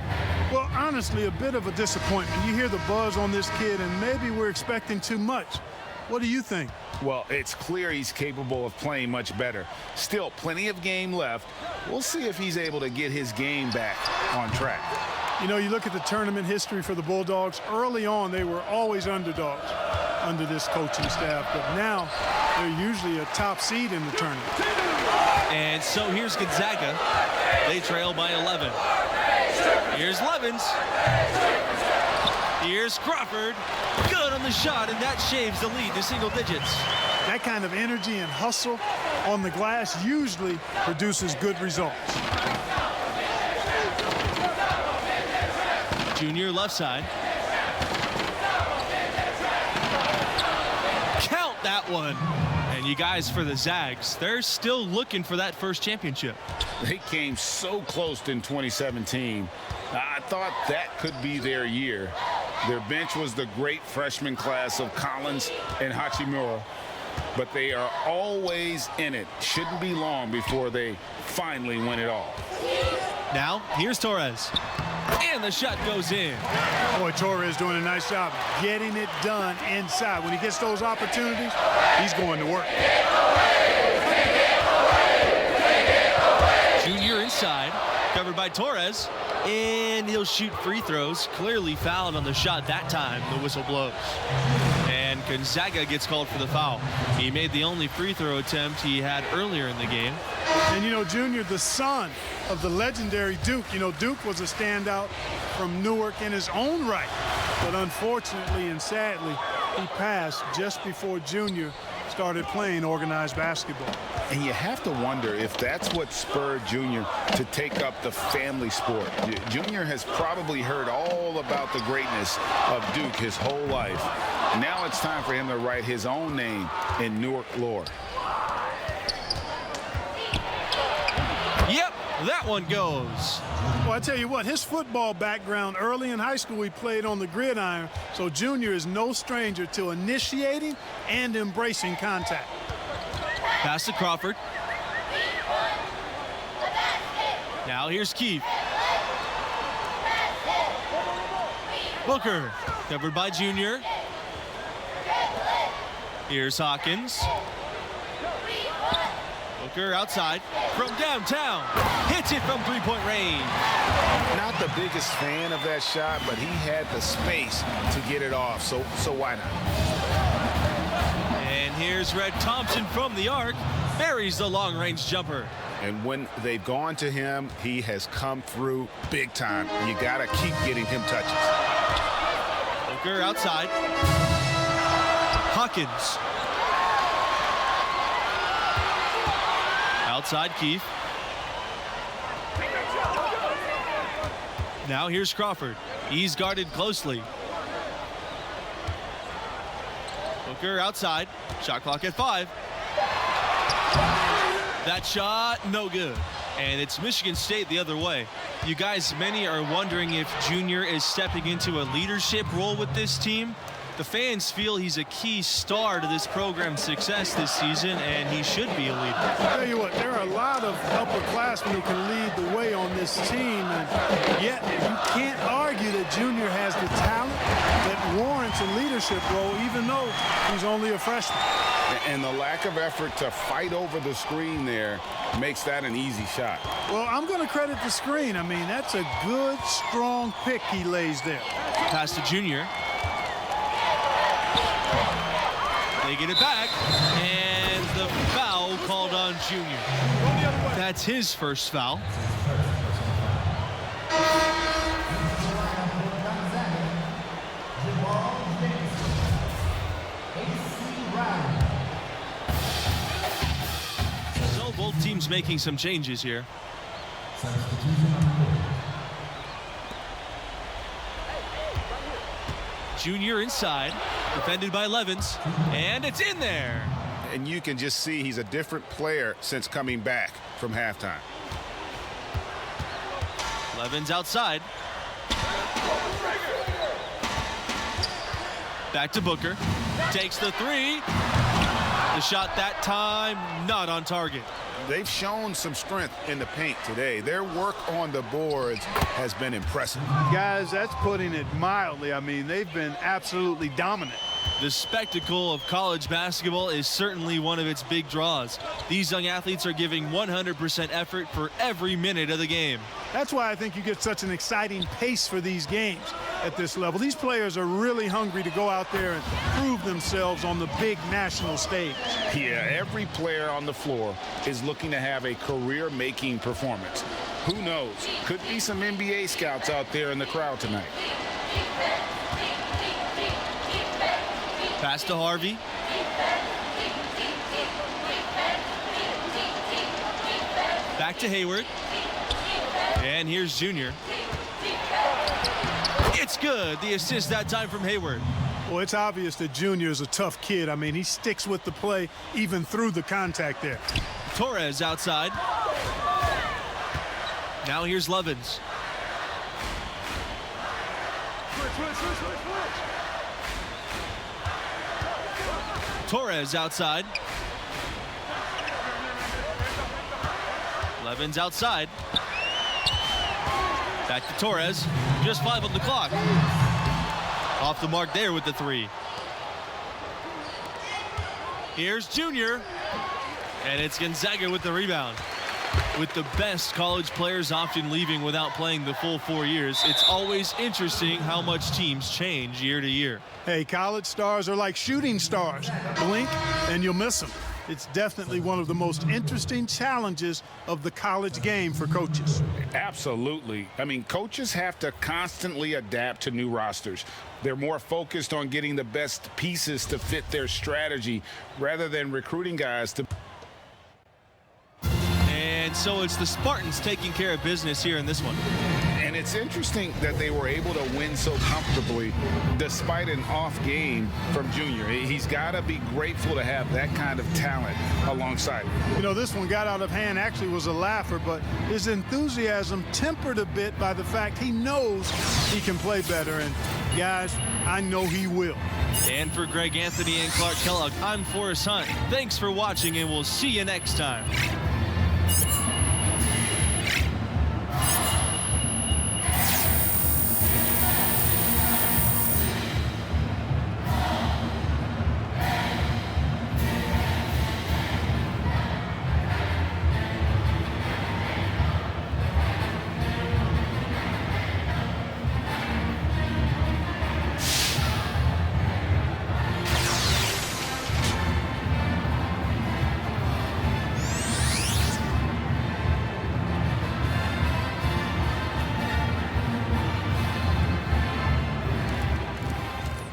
Well, honestly, a bit of a disappointment. You hear the buzz on this kid, and maybe we're expecting too much. What do you think? Well, it's clear he's capable of playing much better. Still, plenty of game left. We'll see if he's able to get his game back on track. You know, you look at the tournament history for the Bulldogs. Early on, they were always underdogs under this coaching staff, but now they're usually a top seed in the tournament. And so here's Gonzaga. They trail by 11. Here's Levens. Here's Crawford. Good on the shot, and that shaves the lead to single digits. That kind of energy and hustle on the glass usually produces good results. Junior left side. Count that one. And you guys, for the Zags, they're still looking for that first championship. They came so close in 2017. I thought that could be their year. Their bench was the great freshman class of Collins and Hachimura, but they are always in it. Shouldn't be long before they finally win it all. Now, here's Torres. And the shot goes in. Boy, Torres doing a nice job getting it done inside. When he gets those opportunities, he's going to work. Junior inside, covered by Torres, and he'll shoot free throws. Clearly fouled on the shot that time. The whistle blows. And Gonzaga gets called for the foul. He made the only free throw attempt he had earlier in the game. And, you know, Junior, the son of the legendary Duke. You know, Duke was a standout from Newark in his own right. But unfortunately and sadly, he passed just before Junior started playing organized basketball. And you have to wonder if that's what spurred Junior to take up the family sport. Junior has probably heard all about the greatness of Duke his whole life. Now it's time for him to write his own name in Newark lore. Yep, that one goes. Well, I tell you what, his football background early in high school, he played on the gridiron, so Junior is no stranger to initiating and embracing contact. Pass to Crawford. Now here's Keith. Booker, covered by Junior. Here's Hawkins. Booker outside from downtown. Hits it from three-point range. Not the biggest fan of that shot, but he had the space to get it off, so why not? And here's Red Thompson from the arc. Buries the long-range jumper. And when they've gone to him, he has come through big time. You got to keep getting him touches. Booker outside. Hawkins. Outside Keith. Now here's Crawford. He's guarded closely. Booker outside. Shot clock at 5. That shot, no good. and it's Michigan State the other way. You guys, many are wondering if Junior is stepping into a leadership role with this team. The fans feel he's a key star to this program's success this season, and he should be a leader. I'll tell you what, there are a lot of upperclassmen who can lead the way on this team, and yet you can't argue that Junior has the talent that warrants a leadership role, even though he's only a freshman. And the lack of effort to fight over the screen there makes that an easy shot. Well, I'm going to credit the screen. I mean, that's a good, strong pick he lays there. Pass to Junior. They get it back, and the foul called on Junior. That's his first foul. So both teams making some changes here. Junior inside, defended by Levens, and it's in there. And you can just see he's a different player since coming back from halftime. Levens outside. Back to Booker. Takes the three. The shot that time not on target. They've shown some strength in the paint today. Their work on the boards has been impressive. Guys, that's putting it mildly. I mean, they've been absolutely dominant. The spectacle of college basketball is certainly one of its big draws. These young athletes are giving 100% effort for every minute of the game. That's why I think you get such an exciting pace for these games at this level. These players are really hungry to go out there and prove themselves on the big national stage. Yeah, every player on the floor is looking to have a career-making performance. Who knows? Could be some NBA scouts out there in the crowd tonight. Pass to Harvey. Back to Hayward. And here's Junior. It's good. The assist that time from Hayward. Well, it's obvious that Junior is a tough kid. I mean, he sticks with the play even through the contact there. Torres outside. Now here's Levens. Torres outside. Levens outside. Back to Torres. Just 5 on the clock. Off the mark there with the three. Here's Junior. And it's Gonzaga with the rebound. With the best college players often leaving without playing the full 4 years, it's always interesting how much teams change year to year. Hey, college stars are like shooting stars. Blink and you'll miss them. It's definitely one of the most interesting challenges of the college game for coaches. Absolutely. I mean, coaches have to constantly adapt to new rosters. They're more focused on getting the best pieces to fit their strategy rather than recruiting guys to... And so it's the Spartans taking care of business here in this one. And it's interesting that they were able to win so comfortably despite an off game from Junior. He's got to be grateful to have that kind of talent alongside him. You know, this one got out of hand, actually was a laugher, but his enthusiasm tempered a bit by the fact he knows he can play better. And guys, I know he will. And for Greg Anthony and Clark Kellogg, I'm Forrest Hunt. Thanks for watching, and we'll see you next time.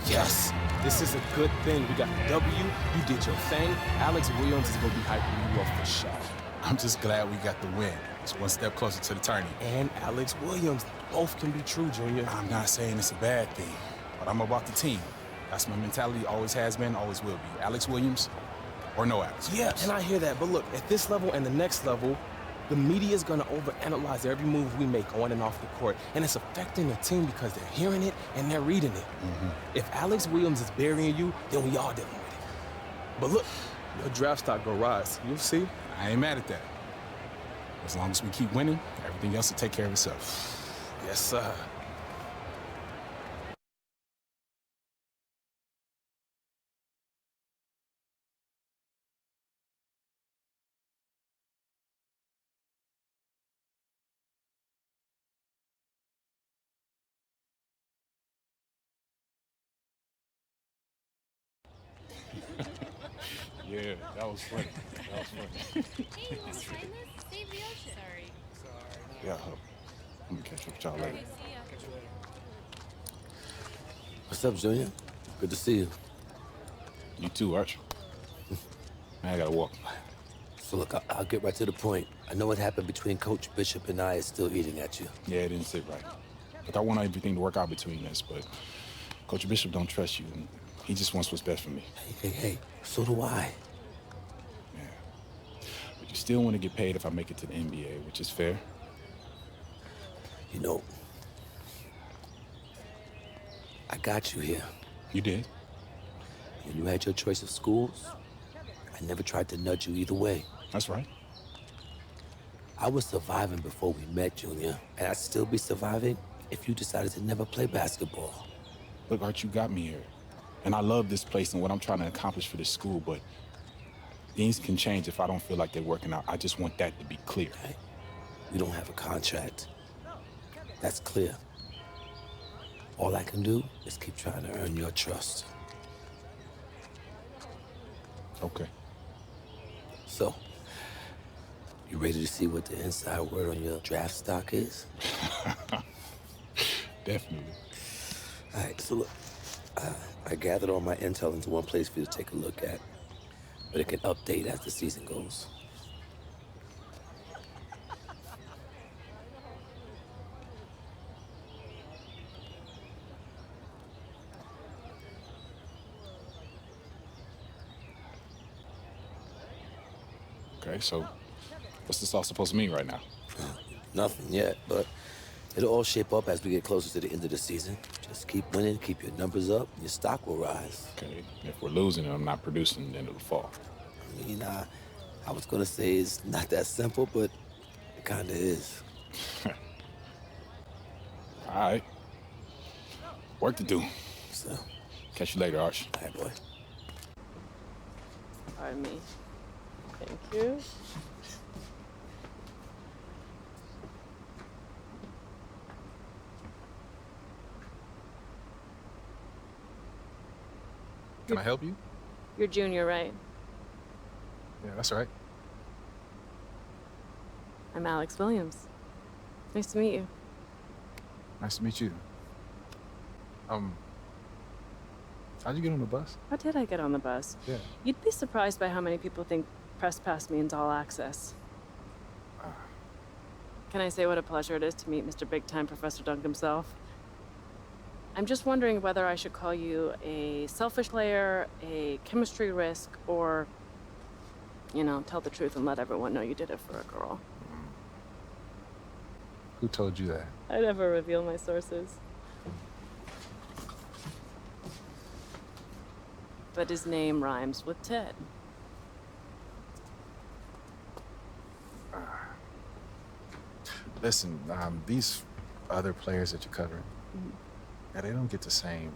Yes, this is a good thing. We got the W. You did your thing. Alex Williams is going to be hyping you up for sure. I'm just glad we got the win. It's one step closer to the tourney. And Alex Williams. Both can be true, Junior. I'm not saying it's a bad thing, but I'm about the team. That's my mentality, always has been, always will be. Alex Williams or no Alex Williams. Yeah, and I hear that. But look, at this level and the next level, The media is gonna overanalyze every move we make on and off the court, and it's affecting the team because they're hearing it and they're reading it. If Alex Williams is burying you, then we all dealing with it. But look, your draft stock go rise. You'll see. I ain't mad at that. As long as we keep winning, everything else will take care of itself. Yes, sir. Yeah, that was funny. That was funny. Hey, you wanna find this? Save the ocean. Sorry. Yeah, I'm gonna catch up with y'all later. What's up, Junior? Good to see you. You too, Arch. Man, I gotta walk. So look, I'll get right to the point. I know what happened between Coach Bishop and I is still eating at you. Yeah, it didn't sit right. Like, I want everything to work out between us, but Coach Bishop don't trust you, and he just wants what's best for me. Hey, so do I. Yeah. But you still want to get paid if I make it to the NBA, which is fair. You know, I got you here. You did? And you had your choice of schools. I never tried to nudge you either way. That's right. I was surviving before we met, Junior, and I'd still be surviving if you decided to never play basketball. Look, Art, you got me here. And I love this place and what I'm trying to accomplish for this school, but things can change if I don't feel like they're working out. I just want that to be clear. Hey, we don't have a contract. That's clear. All I can do is keep trying to earn your trust. Okay. So, you ready to see what the inside word on your draft stock is? Definitely. All right, so look, I gathered all my intel into one place for you to take a look at, but it can update as the season goes. Okay, so what's this all supposed to mean right now? Nothing yet, but it'll all shape up as we get closer to the end of the season. Just keep winning, keep your numbers up, and your stock will rise. Okay, if we're losing and I'm not producing, then it'll fall. I mean, I was gonna say it's not that simple, but it kinda is. All right. Work to do. So. Catch you later, Arch. All right, boy. Pardon me. Thank you. Can I help you? You're Junior, right? Yeah, that's right. I'm Alex Williams. Nice to meet you. Nice to meet you. How'd you get on the bus? How did I get on the bus? Yeah. You'd be surprised by how many people think Press Pass means all access. Can I say what a pleasure it is to meet Mr. Big Time Professor Dunk himself? I'm just wondering whether I should call you a selfish player, a chemistry risk, or, you know, tell the truth and let everyone know you did it for a girl. Who told you that? I never reveal my sources. But his name rhymes with Ted. Listen, these other players that you're covering, yeah, they don't get the same,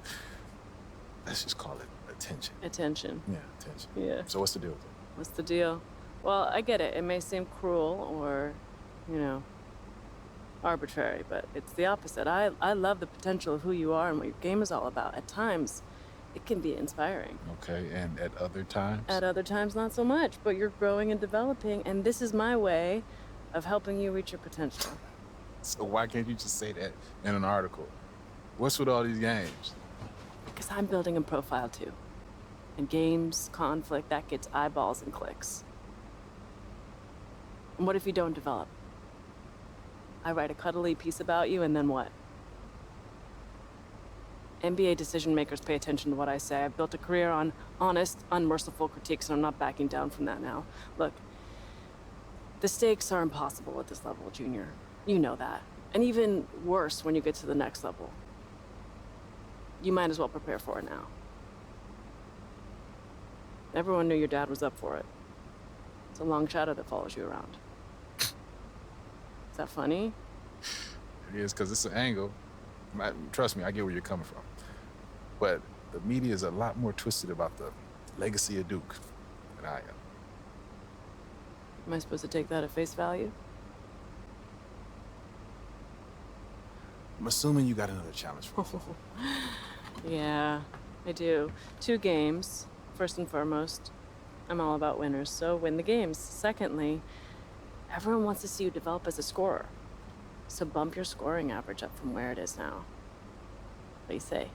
let's just call it attention. Attention. Yeah, attention. Yeah. So what's the deal with it? What's the deal? Well, I get it. It may seem cruel or, you know, arbitrary, but it's the opposite. I love the potential of who you are and what your game is all about. At times, it can be inspiring. Okay, and at other times? At other times, not so much, but you're growing and developing, and this is my way of helping you reach your potential. So why can't you just say that in an article? What's with all these games? Because I'm building a profile too. And games, conflict, that gets eyeballs and clicks. And what if you don't develop? I write a cuddly piece about you, and then what? NBA decision makers pay attention to what I say. I've built a career on honest, unmerciful critiques, and I'm not backing down from that now. Look, The stakes are impossible at this level, Junior. You know that. And even worse when you get to the next level. You might as well prepare for it now. Everyone knew your dad was up for it. It's a long shadow that follows you around. Is that funny? It is, because it's an angle. Trust me, I get where you're coming from. But the media is a lot more twisted about the legacy of Duke than I am. Am I supposed to take that at face value? I'm assuming you got another challenge for me. Yeah, I do. 2 games, first and foremost. I'm all about winners, so win the games. Secondly, everyone wants to see you develop as a scorer. So bump your scoring average up from where it is now. What do you say?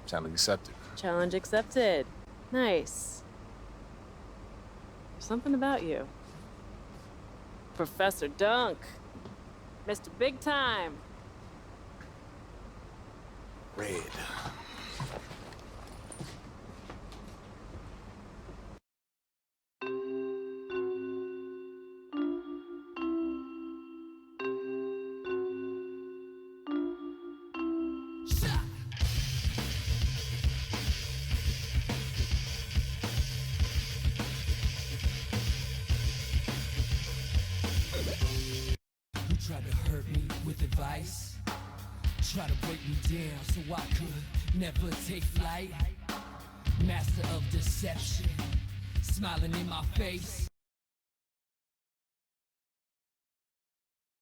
Challenge accepted. Challenge accepted. Nice. There's something about you. Professor Dunk. Mr. Big Time. Red. You tried to hurt me with advice, try to break me down so I could never take flight. Master of deception, smiling in my face.